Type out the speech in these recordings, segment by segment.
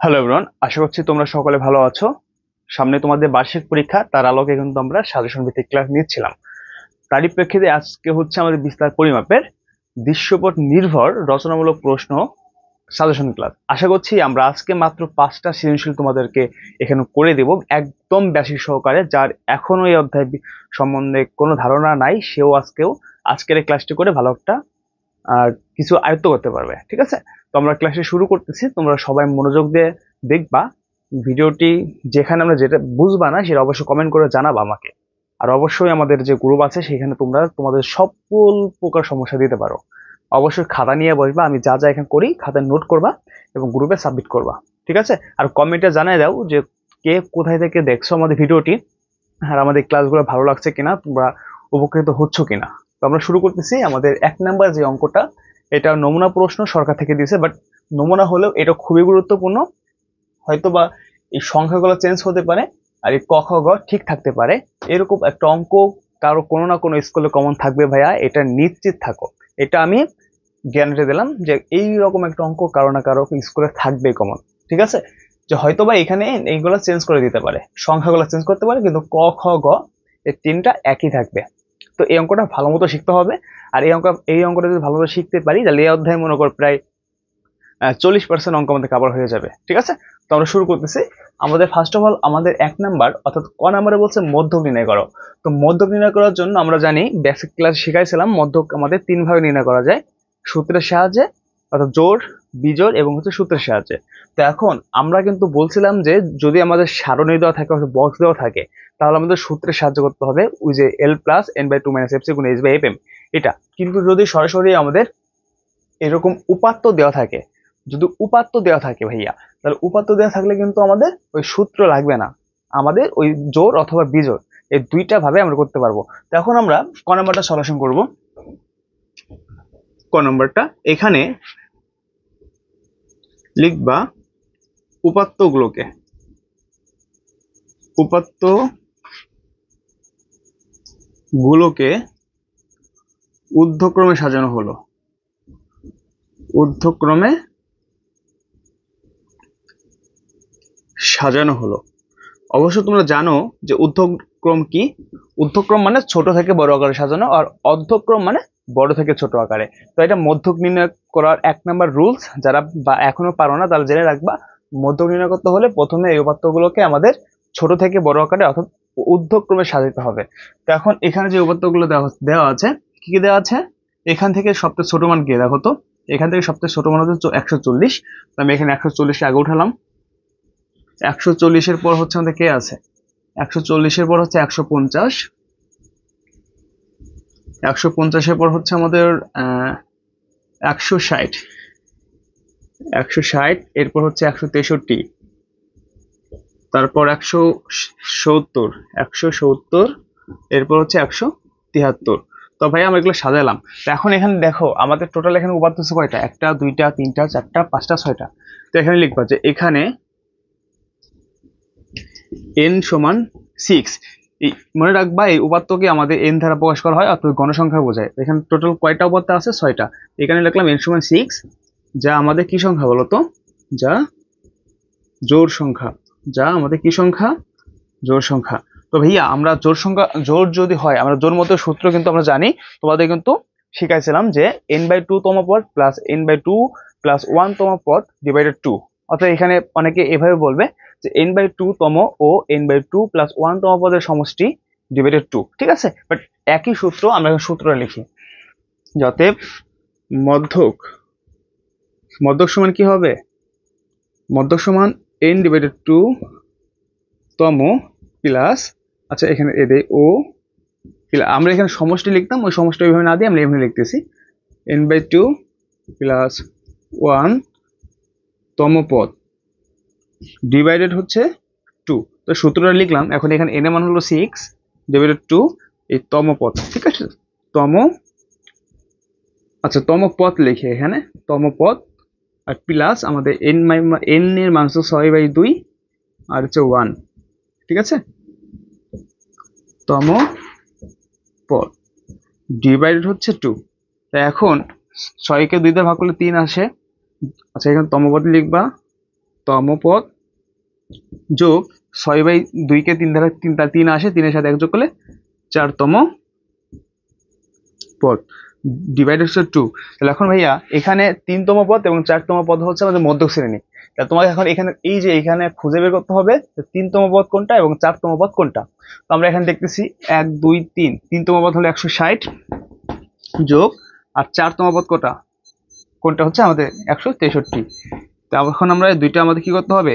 Hello everyone, আশা করছি তোমরা সকলে ভালো আছো। সামনে তোমাদের বার্ষিক পরীক্ষা, তার আলোকে কিন্তু আমরা সাজেশন ভিত্তিক ক্লাস নিচ্ছিলাম। তারই প্রেক্ষিতে আজকে হচ্ছে আমাদের বিস্তার পরিমাপের দৃশ্যপট নির্ভর রচনামূলক প্রশ্ন সাজেশন ক্লাস। আশা করছি আমরা আজকে মাত্র 5টা সৃজনশীল তোমাদেরকে এখানে করে দেব, একদম বেসিক সহকারে। যার এখনো এই অধ্যায় সম্বন্ধে কোনো ধারণা নাই, সেও আজকের এই ক্লাসটি করে ভালো একটা কিছু আয়ত্ত করতে পারবে। ঠিক আছে, তো আমরা ক্লাসে শুরু করতেছি। তোমরা সবাই মনোযোগ দিয়ে দেখবা ভিডিওটি। যেখানে আমরা যেটা বুঝবা না সেটা অবশ্যই কমেন্ট করে জানাবা আমাকে। আর অবশ্যই আমাদের যে গ্রুপ আছে সেখানে তোমরা তোমাদের সকল প্রকার সমস্যা দিতে পারো। অবশ্যই খাতা নিয়ে বসবা, আমি যা যা এখানে করি খাতায় নোট করবা এবং গ্রুপে সাবমিট করবা। ঠিক আছে, আর কমেন্টে জানিয়ে দাও যে কে কোথায় থেকে দেখছো আমাদের ভিডিওটি, আর আমাদের ক্লাসগুলো ভালো লাগছে কিনা, তোমরা উপকৃত হচ্ছ কিনা। তো আমরা শুরু করতেছি। আমাদের 1 নাম্বার যে অঙ্কটা, এটা নমুনা প্রশ্ন সরকার থেকে দিয়েছে, বাট নমুনা হলেও এটা খুবই গুরুত্বপূর্ণ। হয়তো বা এই সংখ্যাগুলো চেঞ্জ হতে পারে আর এই ক খ গ ঠিক থাকতে পারে। এরকম একটা অঙ্ক কারো কোনো না কোনো স্কুলে কমন থাকবে ভাইয়া, এটা নিশ্চিত থাকো। এটা আমি গ্যারান্টি দিলাম যে এই রকম একটা অঙ্ক কারো না কারো স্কুলে থাকবে কমন। ঠিক আছে, যে হয়তো বা এখানে এইগুলো চেঞ্জ করে দিতে পারে, সংখ্যাগুলো চেঞ্জ করতে পারে, কিন্তু ক খ গ এই তিনটা একই থাকবে। তো এই অঙ্কটা ভালো মতো শিখতে হবে। আর এই অঙ্কটা যদি ভালো মতো শিখতে পারি তাহলে এই অধ্যায় মনে কর প্রায় 40% অঙ্ক আমাদের কভার হয়ে যাবে। ঠিক আছে, তো আমরা শুরু করতেছি। আমাদের ফার্স্ট অফ অল আমাদের 1 নাম্বার অর্থাৎ ক নাম্বারে বলছে মধ্যক নির্ণয় করো। তো মধ্যক নির্ণয় করার জন্য আমরা জানি, বেসিক ক্লাস শিখাইছিলাম, মধ্যক আমাদের 3 ভাবে নির্ণয় করা যায়: সূত্রের সাহায্যে, অর্থাৎ জোড়, বিজোড় এবং হচ্ছে সূত্রের সাহায্যে। তো এখন আমরা কিন্তু বলছিলাম যে যদি আমাদের সারণী দেওয়া থাকে, বক্স দেওয়া থাকে, তাহলে আমাদের সূত্রের সাহায্য করতে হবে, ওই যে L plus N by two minus F C গুণ এইচ বাই এফ এম, এটা। কিন্তু যদি সরাসরি আমাদের এরকম উপাত্ত দেওয়া থাকে, যদি উপাত্ত দেওয়া থাকে ভাইয়া, তাহলে উপাত্ত দেওয়া থাকলে কিন্তু আমাদের ওই সূত্র লাগবে না, আমাদের ওই জোড় অথবা বিজোড় এই দুইটা ভাবে আমরা করতে পারবো। তো এখন আমরা ক নম্বরটা সলিউশন করব। ক নম্বরটা এখানে লিখবা উপাত্তগুলোকে, উপাত্তগুলোকে ঊর্ধ্বক্রমে সাজানো হলো, ঊর্ধ্বক্রমে সাজানো হলো। অবশ্য তোমরা জানো যে ঊর্ধ্বক্রম কি। ঊর্ধ্বক্রম মানে ছোট থেকে বড় আকারে সাজানো, আর অর্ধক্রম মানে বড় থেকে ছোট আকারে। তো এটা মধ্যক নির্ণয় করার 1 নাম্বার রুলস। যারা বা এখনো পারো না তাহলে জেনে রাখবা, মধ্যক নির্ণয় করতে হলে প্রথমে এই উপাত্তগুলোকে আমাদের ছোট থেকে বড় আকারে অর্থাৎ ঊর্ধ্বক্রমে সাজাতে হবে। তো এখন এখানে যে উপাত্তগুলো দেওয়া আছে, কি কি দেওয়া আছে? এখান থেকে সবচেয়ে ছোট মান কি দেখো তো। এখান থেকে সবচেয়ে ছোট মান হচ্ছে 140। আমি এখানে 140 আগে উঠালাম। 140-এর পর হচ্ছে আমাদের কে আছে? 140-এর পর হচ্ছে 150। 150-এর পর হচ্ছে আমাদের 160। 160 এরপর হচ্ছে 163, তারপর 170। 170 এরপর হচ্ছে 173। তো ভাই আমরা এগুলো সাজালাম। তো এখন এখানে দেখো আমাদের টোটাল এখানে উপাত্ত হচ্ছে কয়টা? 1টা 2টা 3টা 4টা 5টা 6টা। তো এখানে লিখবা যে এখানে n সমান 6। মনে রাখবা এই উপাত্তকে আমাদের n দ্বারা প্রকাশ করা হয়, অর্থাৎ গণসংখ্যা বোঝায়। এখানে টোটাল কয়টা উপাত্ত আছে? 6টা। এখানে লিখলাম n সমান 6, যা আমাদের কি সংখ্যা বলতো? যা জোড় সংখ্যা। যা আমাদের কি সংখ্যা? জোড় সংখ্যা। তো ভাইয়া আমরা জোড় সংখ্যা, জোড় যদি হয়, আমরা জোড় মতো সূত্র কিন্তু আমরা জানি, তোমাদের কিন্তু শিখাইছিলাম যে n/2 তম পদ প্লাস n/2 প্লাস 1 তম পদ ডিভাইডেড 2। অর্থাৎ এখানে অনেকে এভাবে বলবে যে n/2 তম ও n/2 প্লাস 1 তম পদের সমষ্টি ডিভাইডেড 2। ঠিক আছে, বাট একই সূত্র, আমরা সূত্রটা লিখি। অতএব মধ্যক, মধ্যক সমান কি হবে? মধ্যক সমান n/2 তম প্লাস, আচ্ছা এখানে এ দেয় ও, আমরা এখানে সমষ্টি লিখতাম, ওই সমষ্টি ওইভাবে না দিয়ে আমরা এভাবে লিখতেছি n/2 প্লাস 1 তম পদ ডিভাইডেড হচ্ছে 2। তো সূত্রটা লিখলাম। এখন এখানে n এর মান হলো 6 ডিভাইডেড 2, এই তম পদ। ঠিক আছে, তম, আচ্ছা তম পদ লিখে এখানে তম পদ, আর প্লাস আমাদের n এর মান হচ্ছে 6/2 আর হচ্ছে 1। ঠিক আছে, তম পদ ডিভাইডেড হচ্ছে 2। তো এখন 6কে 2 দিয়ে ভাগ করলে 3 আসে। আচ্ছা এখানে তম পদ লিখবা তম পদ যোগ 6/2 কে 3 দ্বারা 3 আসে, 3-এর সাথে 1 যোগ করলে 4তম পদ ডিভাইডেড 2। তাহলে এখন ভাইয়া এখানে 3তম পদ এবং 4তম পদ হচ্ছে আমাদের মধ্যক শ্রেণী। তা তোমাকে এখন এখানে এই যে এখানে খুঁজে বের করতে হবে 3তম পদ কোনটা এবং 4তম পদ কোনটা। তো আমরা এখানে দেখতেছি 1 2 3, 3তম পদ হলো 160 যোগ আর 4তম পদ কোনটা হচ্ছে আমাদের 163। তো এখন আমরা দুইটা আমাদের কি করতে হবে,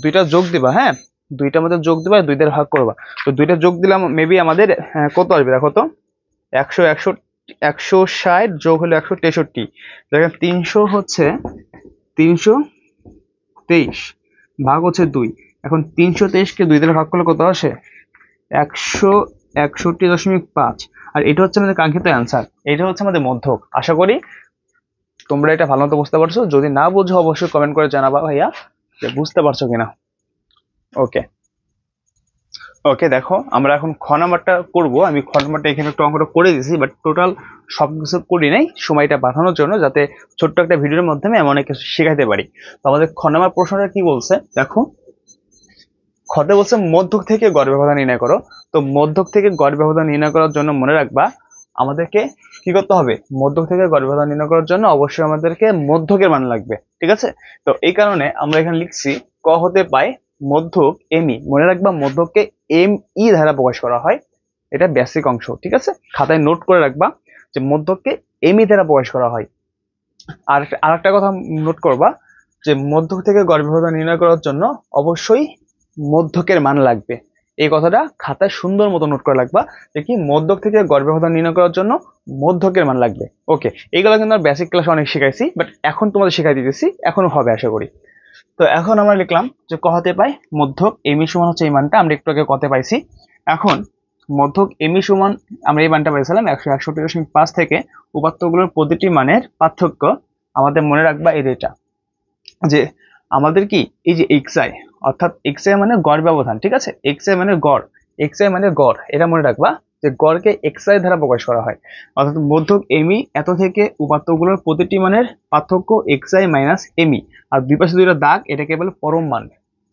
দুইটা যোগ দিবা। হ্যাঁ, দুইটা আমাদের যোগ দিবা, 2 দিয়ে ভাগ করবা। তো দুইটা যোগ দিলাম মেবি আমাদের কত আসবে দেখো তো, 160 যোগ হলো 163, দেখেন 300 হচ্ছে 323 ভাগ হচ্ছে 2। এখন 323-কে 2 দিয়ে ভাগ করলে কত আসে, 161.5। আর এটা হচ্ছে আমাদের কাঙ্ক্ষিত অ্যান্সার, এটা হচ্ছে আমাদের মধ্যক। আশা করি তোমরা এটা ভালো মতো বুঝতে পারছো। যদি না বুঝো অবশ্যই কমেন্ট করে জানাবা ভাইয়া যে বুঝতে পারছো কিনা। ওকে ওকে, দেখো আমরা এখন খ নাম্বারটা করবো। আমি খ নাম্বারটা এখানে একটু অঙ্কটা করে দিয়েছি, বাট টোটাল সব কিছু করি নাই সময়টা বাঁধানোর জন্য, যাতে ছোট্ট একটা ভিডিওর মাধ্যমে আমি অনেক কিছু শেখাতে পারি। তো আমাদের খ নাম্বার প্রশ্নটা কি বলছে দেখো, খতে বলছে মধ্যক থেকে গড় ব্যবধান নির্ণয় করো। তো মধ্যক থেকে গড় ব্যবধান নির্ণয় করার জন্য মনে রাখবা আমাদেরকে কি করতে হবে, মধ্যক থেকে গড় ব্যবধান নির্ণয় করার জন্য অবশ্যই আমাদেরকে মধ্যকের মান লাগবে। ঠিক আছে, তো এই কারণে আমরা এখানে লিখছি ক হতে পাই মধ্যক এমই। মনে রাখবা মধ্যককে এম ই দ্বারা প্রকাশ করা হয়, এটা বেসিক অংশ। ঠিক আছে, খাতায় নোট করে রাখবা যে মধ্যককে এমই দ্বারা প্রকাশ করা হয়। আর আরেকটা কথা নোট করবা যে মধ্যক থেকে গড় ব্যবধান নির্ণয় করার জন্য অবশ্যই মধ্যকের মান লাগবে। এই কথাটা খাতায় সুন্দর মতো নোট করে রাখবা যে কি মধ্যক থেকে গড় ব্যবধান নির্ণয় করার জন্য মধ্যকের মান লাগবে। ওকে, এইগুলো কিন্তু আমরা বেসিক ক্লাসে অনেক শিখাইছি, বাট এখন তোমাদের শিখাই দিতেছি, এখনো হবে আশা করি। তো এখন আমরা লিখলাম যে ক হতে পাই মধ্যক এমই সমান হচ্ছে এই মানটা, আমরা একটু আগে কতে পাইছি। এখন মধ্যক এমই সমান আমরা এই মানটা পাইছিলাম 161.5 থেকে উপাত্তগুলোর প্রতিটি মানের পার্থক্য আমাদের মনে রাখবা এই এটা যে আমাদের কি এই যে xi, অর্থাৎ xi মানে গড় ব্যবধান। ঠিক আছে, xi মানে গড়, xi মানে গড়, এটা মনে রাখবা যে গড়কে xi দ্বারা প্রকাশ করা হয়। অর্থাৎ মধ্যক মি এত থেকে উপাত্তগুলোর প্রতিটি মানের পার্থক্য xi মাইনাস মি। আর দুই পাশে দুইটা দাগ, এটাকে বলে পরম মান।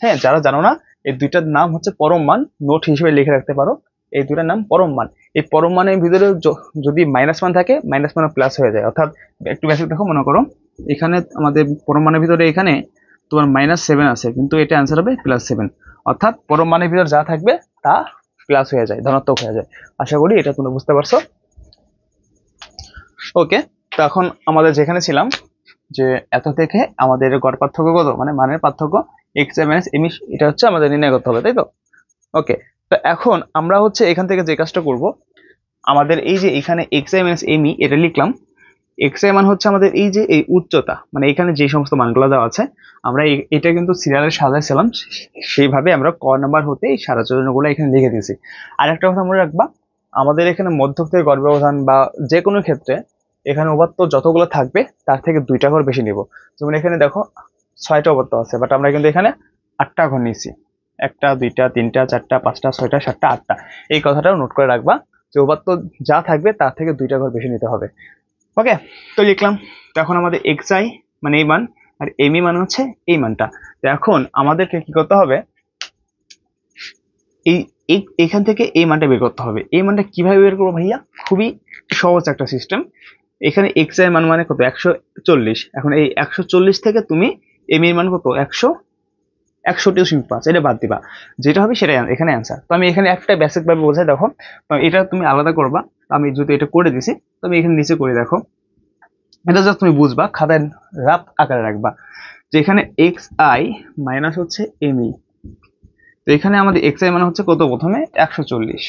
হ্যাঁ, যারা জানো না এই দুইটার নাম হচ্ছে পরম মান, নোট হিসেবে লিখে রাখতে পারো। এই দুইটার নাম পরম মান। এই পরম মানের ভিতরে যদি মাইনাস মান থাকে, মাইনাস মান প্লাস হয়ে যায়। অর্থাৎ একটু বেসিক দেখো, মনে করো এখানে আমাদের পরম মানের ভিতরে এখানে তোমার -7 আছে, কিন্তু এটা অ্যান্সার হবে +7। অর্থাৎ পরম মানের ভিতর যা থাকবে তা প্লাস হয়ে যায়, ধনাত্মক হয়ে যায়। আশা করি এটা তোমরা বুঝতে পারছো। ওকে, তো এখন আমাদের যেখানে ছিলাম যে এত থেকে আমাদের গড় পার্থক্য কত, মানে মানের পার্থক্য xi মাইনাস মি, এটা হচ্ছে আমাদের নির্ণয় করতে হবে, তাই তো? ওকে, তো এখন আমরা হচ্ছে এখান থেকে যে কাজটা করব, আমাদের এই যে এখানে xi মাইনাস মি এটা লিখলাম। xi মান হচ্ছে আমাদের এই যে এই উচ্চতা, মানে এখানে যে সমস্ত মানগুলো দেওয়া আছে আমরা এটা কিন্তু সিরিয়ালে সাজাইছিলাম, সেইভাবে আমরা ক নাম্বার হতে এই সাজানোগুলো এখানে লিখে দিয়েছি। আর একটা কথা মনে রাখবা, আমাদের এখানে মধ্যক থেকে গড় ব্যবধান বা যে কোনো ক্ষেত্রে এখানে উপাত্ত যতগুলো থাকবে তার থেকে 2টা ঘর বেশি নিব। যেমন এখানে দেখো 6টা উপাত্ত আছে, বাট আমরা কিন্তু এখানে 8টা ঘর নিয়েছি। 1টা 2টা 3টা 4টা 5টা 6টা 7টা 8টা, এই কথাটাও নোট করে রাখবা যে উপাত্ত যা থাকবে তার থেকে 2টা ঘর বেশি নিতে হবে। ওকে, তো লিখলাম। তো এখন আমাদের xi মানে এই মান আর মি মান হচ্ছে এই মানটা। তো এখন আমাদেরকে কি করতে হবে, এই এখান থেকে এই মানটা বের করতে হবে। এই মানটা কিভাবে বের করবো ভাইয়া, খুবই সহজ একটা সিস্টেম। এখানে xi মান মানে কত, 140। এখন এই 140 থেকে তুমি মি এর মান কত, 161.5, এটা বাদ দিবা, যেটা হবে সেটাই এখানে অ্যান্সার। তো আমি এখানে একটা বেসিক ভাবে বোঝাই দেখো, তো এটা তুমি আলাদা করবা। আমি যদি এটা করে দিছি, তুমি এখানে নিচে করে দেখো, এটা জাস্ট তুমি বুঝবা, খাতায় রাফ আকারে রাখবা যে এখানে xi মাইনাস হচ্ছে মি। তো এখানে আমাদের xi মান হচ্ছে কত, প্রথমে 140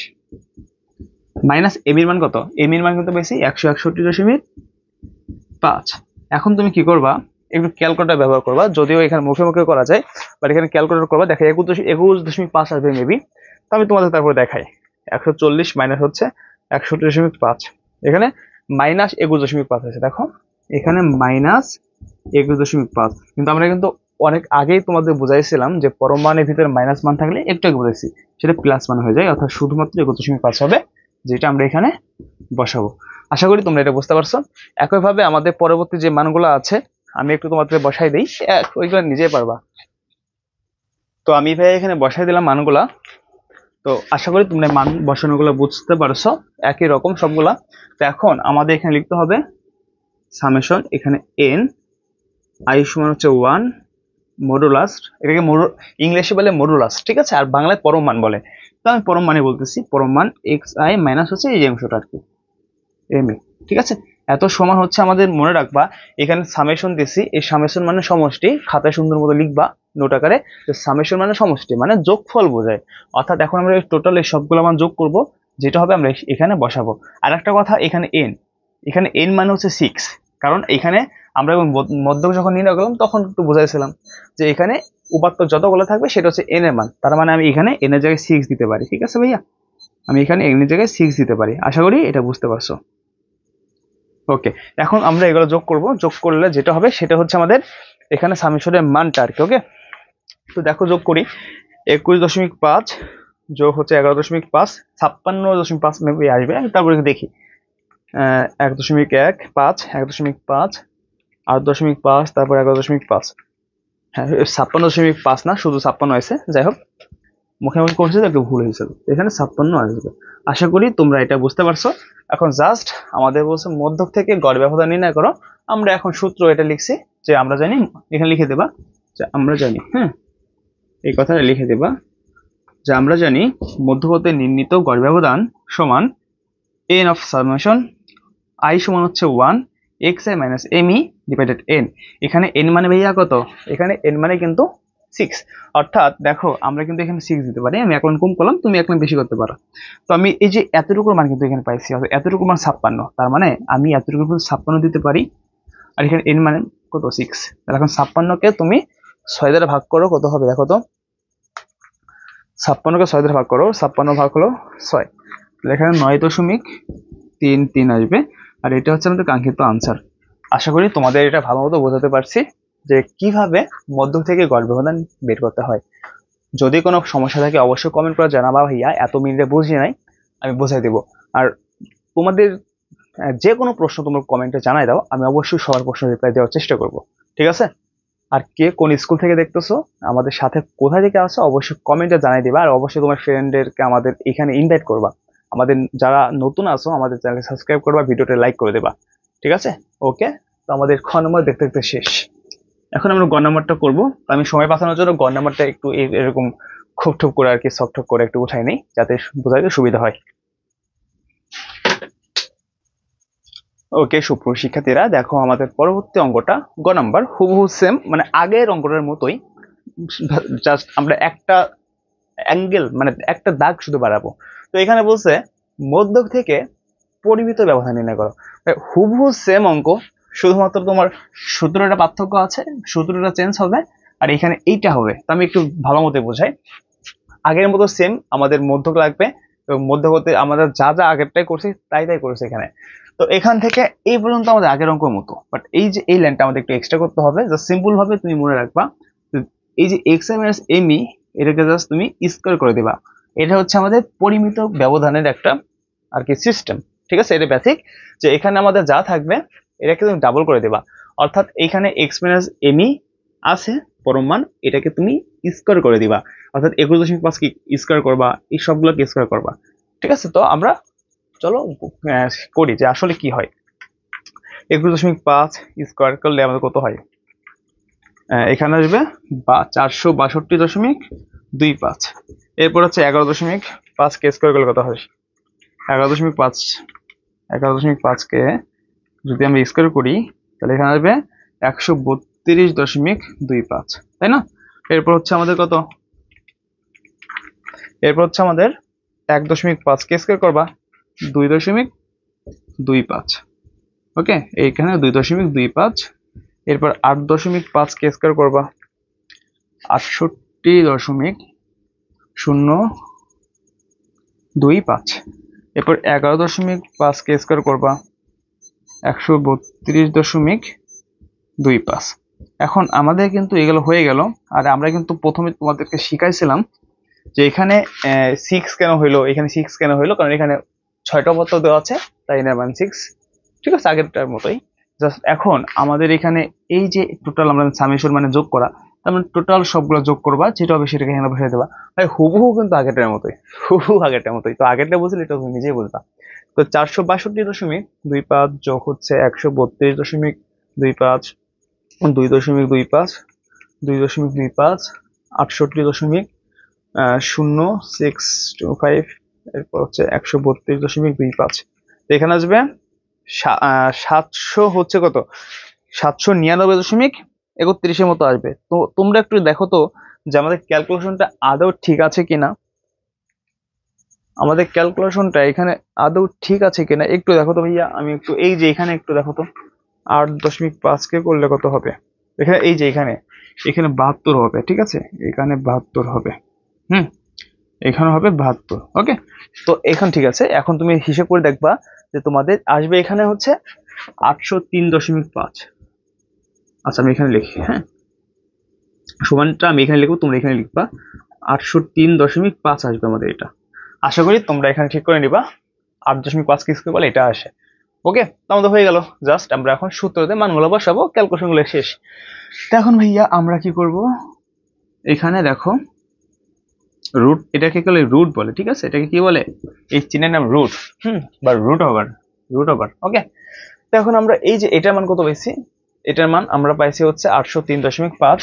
মাইনাস এমির মান কত, এমির মান কিন্তু বেশি 161.5। এখন তুমি কি করবা, একটু ক্যালকুলেটর ব্যবহার করবা, যদিও এখানে মুখে মুখে করা যায়, বাট এখানে ক্যালকুলেটর করবা, দেখা 21.5 আসবে মেবি। তো আমি তোমাদের তারপরে দেখাই 140 মাইনাস হচ্ছে 61.5, এখানে -21.5 আছে। দেখো এখানে -21.5, কিন্তু আমরা কিন্তু অনেক আগেই তোমাদের বুঝাইছিলাম যে পরম মানের ভিতরে মাইনাস মান থাকলে একটু আগে বুঝাইছি সেটা প্লাস মান হয়ে যায়, অর্থাৎ শুধুমাত্র 21.5 হবে, যেটা আমরা এখানে বসাবো। আশা করি তোমরা এটা বুঝতে পারছো। একইভাবে আমাদের পরবর্তী যে মানগুলো আছে আমি একটু তোমাদের বসাই দিই, ওইগুলো নিজে পারবা। তো আমি ভাই এখানে বসাই দিলাম মানগুলা। তো আশা করি তোমরা মান বসানোগুলো বুঝতে পারছো, একই রকম সবগুলা। তো এখন আমাদের এখানে লিখতে হবে সামেশন, এখানে এন আই সমান হচ্ছে 1 মডুলাস, এটাকে ইংলিশে বলে মডুলাস, ঠিক আছে, আর বাংলায় পরম মান বলে। তো আমি পরম মানে বলতেছি, পরম মান এক্স আই মাইনাস হচ্ছে এই অংশটা আর কি, এম এ, ঠিক আছে। এত সমান হচ্ছে, আমাদের মনে রাখবা এখানে সামেশন দিছি, এই সামেশন মানে সমষ্টি, খাতায় সুন্দর মতো লিখবা নোট আকারে। সামেশন মানে সমষ্টি মানে যোগফল বোঝায়, অর্থাৎ এখন আমরা টোটাল এই সবগুলো মান যোগ করব, যেটা হবে আমরা এখানে বসাবো। আর একটা কথা, এখানে এন মানে হচ্ছে 6, কারণ এখানে আমরা মধ্যক যখন নির্ণয় করলাম তখন একটু বোঝাইছিলাম যে এখানে উপাত্ত যতগুলো থাকবে সেটা হচ্ছে এন এর মান, তার মানে আমি এখানে এন এর জায়গায় 6 দিতে পারি, ঠিক আছে ভাইয়া, আমি এখানে এন এর জায়গায় 6 দিতে পারি। আশা করি এটা বুঝতে পারছো। ওকে, এখন আমরা এগুলো যোগ করব, যোগ করলে যেটা হবে সেটা হচ্ছে আমাদের এখানে সামেশনের মানটা আর কি। ওকে, তো দেখো যোগ করি, 21.5 যোগ হচ্ছে 11.5, 56.5 মেবি আসবে, তারপরে দেখি 1.15, 1.5, 8.5, তারপর 11.5, হ্যাঁ 56.5 না, শুধু 56 আছে, যাই হোক মুখে মুখে করছে তো একটু ভুল হয়েছে, এখানে 56 আসবে। আশা করি তোমরা এটা বুঝতে পারছো। এখন জাস্ট আমাদের বলছে মধ্যক থেকে গড় ব্যবধান নির্ণয় করো। আমরা এখন সূত্র এটা লিখছি, যে আমরা জানি, এখানে লিখে দেবা যে আমরা জানি, হ্যাঁ এই কথাটা লিখে দেবা যে আমরা জানি মধ্যক হতে নির্ণীত গড় ব্যবধান সমান এন অফ সামেশন আই সমান হচ্ছে 1 X I minus M E divided N. এখানে এন মানে ভাইয়া কত, এখানে এন মানে কিন্তু 6, অর্থাৎ দেখো আমরা কিন্তু এখানে 6 দিতে পারি, আমি এখন কম করলাম, তুমি এখন বেশি করতে পারো। তো আমি এই যে এতটুকুর মান কিন্তু এখানে পাইছি, এতটুকু মান 56, তার মানে আমি এতটুকু 56 দিতে পারি, আর এখানে এন মানে কত 6, তাহলে এখন 56কে তুমি 6 দ্বারা ভাগ করো, কত হবে দেখো তো, 56কে 6 দ্বারা ভাগ করো, 56 ভাগ হলো 6, তাহলে এখানে 9.33 আসবে, আর এটা হচ্ছে আমাদের কাঙ্ক্ষিত আনসার। আশা করি তোমাদের এটা ভালো মতো বোঝাতে পারছি যে কিভাবে মধ্যক থেকে গড় ব্যবধান বের করতে হয়। যদি কোনো সমস্যা থাকে অবশ্যই কমেন্ট করে জানাবা ভাইয়া, এত মিনিটে বুঝি নাই, আমি বুঝাই দেবো। আর তোমাদের যে কোনো প্রশ্ন তোমরা কমেন্টে জানাই দাও, আমি অবশ্যই সবার প্রশ্ন রিপ্লাই দেওয়ার চেষ্টা করব, ঠিক আছে। আর কে কোন স্কুল থেকে দেখতেছো, আমাদের সাথে কোথায় থেকে আসো, অবশ্যই কমেন্টে জানাই দিবা, আর অবশ্যই তোমার ফ্রেন্ডদেরকে আমাদের এখানে ইনভাইট করবা। আমাদের যারা নতুন আছো আমাদের চ্যানেল সাবস্ক্রাইব করবা, ভিডিওটা লাইক করে দেবা, ঠিক আছে। ওকে, তো আমাদের খ নম্বর দেখতে দেখতে শেষ। এখন আমরা গ নাম্বারটা করবো। তো আমি সময় বাঁচানোর জন্য গ নাম্বারটা একটু এরকম খুব ঠুপ করে আর কি, সফট ঠুপ করে একটু উঠাই নেই, যাতে বোঝাইতে সুবিধা হয়। ওকে সুপ্রিয় শিক্ষার্থীরা, দেখো আমাদের পরবর্তী অঙ্কটা গ নাম্বার, হুবহু সেম, মানে আগের অঙ্কটার মতোই, জাস্ট আমরা একটা অ্যাঙ্গেল মানে একটা দাগ শুধু বাড়াবো। তো এখানে বলছে মধ্যক থেকে পরিমিত ব্যবধান নির্ণয় করো। হুবহু সেম অঙ্ক, শুধুমাত্র তোমার সূত্রটা পার্থক্য আছে, সূত্রটা চেঞ্জ হবে, আর এখানে এইটা হবে। তো আমি একটু ভালো মতো বোঝাই, আগের মতো সেম আমাদের মধ্যক লাগবে, এবং মধ্যক হতে আমাদের যা যা আগেরটাই করছি তাই তাই করেছে এখানে। তো এখান থেকে এই পর্যন্ত আমাদের আগের অঙ্কের মতো, বাট এই যে এই লাইনটা আমাদের একটু এক্সট্রা করতে হবে, জাস্ট সিম্পল ভাবে তুমি মনে রাখবা, এই যে X I minus M E, এটাকে জাস্ট তুমি স্কোয়ার করে দিবা। এটা হচ্ছে আমাদের পরিমিত ব্যবধানের একটা আর কি সিস্টেম, ঠিক আছে, এটা বেসিক, যে এখানে আমাদের যা থাকবে এটাকে তুমি ডাবল করে দেবা, অর্থাৎ এখানে এক্স মাইনাস এম ই আছে পরম মান, এটাকে তুমি স্কোয়ার করে দিবা, অর্থাৎ 21.5 কি স্কোয়ার করবা, এই সবগুলোকে স্কোয়ার করবা, ঠিক আছে। তো আমরা চলো করি যে আসলে কি হয়। 21.5 স্কোয়ার করলে আমাদের কত হয়, এখানে আসবে 462.25, এরপর হচ্ছে 11.5 কে স্কোয়ার করলে কত হয়, 11.5, 11.5 কে যদি আমরা স্কোয়ার করি তাহলে এখানে আসবে 132.25, তাই না। এরপর হচ্ছে আমাদের কত, এরপর হচ্ছে আমাদের 1.5 কে স্কোয়ার করবা 2.25, ওকে, এইখানে 2.25, এরপর 8.5 কে স্কোয়ার করবা 68.025, এরপর 11.5 কে স্কোয়ার করবা 132.25। এখন আমাদের কিন্তু এগুলো হয়ে গেল, আর আমরা কিন্তু প্রথমে তোমাদেরকে শিখাইছিলাম যে এখানে 6 কেন হইলো, এখানে 6 কেন হইলো, কারণ এখানে 6টা পত্র দেওয়া আছে, তাই না, 1 6, ঠিক আছে, আগেরটার মতোই। জাস্ট এখন আমাদের এখানে এই যে টোটাল আমরা সামেশন মানে যোগ করা, তার মানে টোটাল সবগুলো যোগ করবা, যেটা হবে সেটাকে এখানে বসিয়ে দেবা। ভাই হুবহু কিন্তু আগেরটার মতোই, হুবহু আগেরটার মতোই। তো আগেরটা বুঝলে এটা তুমি নিজেই বুঝবা। তো 462.25 যোগ হচ্ছে 132.25, 2.25, 2.25, 68.0625, এরপর হচ্ছে 132.25। এখানে আসবে 700 হচ্ছে কত, 799.31 মতো আসবে। তো তোমরা একটু দেখো তো যে আমাদের ক্যালকুলেশনটা আদৌ ঠিক আছে কিনা, আমাদের ক্যালকুলেশনটা এখানে আদৌ ঠিক আছে কিনা একটু দেখো তো ভাইয়া। আমি একটু এই যে এখানে একটু দেখো তো, 8.5 কে করলে কত হবে এখানে, এই যে এখানে এখানে 72 হবে, ঠিক আছে, এখানে 72 হবে। হুম, এখানে হবে 72। ওকে, তো এখন ঠিক আছে, এখন তুমি হিসেব করে দেখবা যে তোমাদের আসবে এখানে হচ্ছে 803.5। আচ্ছা আমি এখানে লিখি, হ্যাঁ, সমানটা আমি এখানে লিখবো, তোমরা এখানে লিখবা। 803.5 আসবে আমাদের এটা। আশা করি তোমরা এখানে ঠিক করে নিবা 8.5 কি স্কোয়ার বলে এটা আসে। ওকে, তো আমাদের হয়ে গেল। জাস্ট আমরা এখন সূত্রতে মানগুলো বসাবো, ক্যালকুলেশন গুলো শেষ। তো এখন ভাইয়া আমরা কি করব, এখানে দেখো রুট, এটাকে কি বলে, রুট বলে, ঠিক আছে, এটাকে কি বলে, এই চিহ্নের নাম রুট। বা রুট ওভার, রুট ওভার। ওকে, তো এখন আমরা এই যে এটার মান কত পাইছি, এটার মান আমরা পাইছি হচ্ছে 803.5,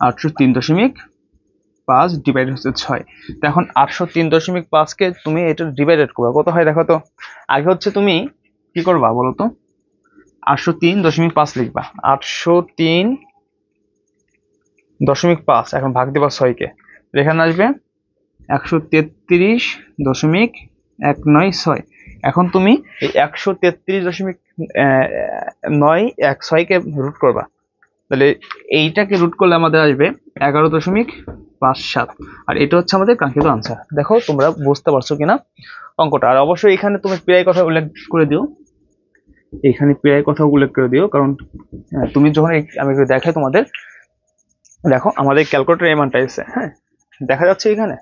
803.5 ডিভাইড হচ্ছে 6। তো এখন 803.5 কে তুমি এটা ডিভাইডেড করবা, কত হয় দেখো তো। আগে হচ্ছে তুমি কি করবা বলো তো, 803.5 লিখবা, 803.5 এখন ভাগ দিবা 6 কে, এখানে আসবে 133.196। এখন তুমি এই 133.916 কে রুট করবা, তাহলে এইটাকে রুট করলে আমাদের আসবে 11.57। আর এটা হচ্ছে আমাদের কাঙ্ক্ষিত আনসার। দেখো তোমরা বুঝতে পারছো কিনা অঙ্কটা। আর অবশ্যই এখানে তুমি প্রায় কথা উল্লেখ করে দিও, এখানে প্রায় কথা উল্লেখ করে দিও, কারণ তুমি যখন আমি একটু দেখাই তোমাদের, দেখো আমাদের ক্যালকুলেটর এই মানটা এসে, হ্যাঁ দেখা যাচ্ছে এখানে,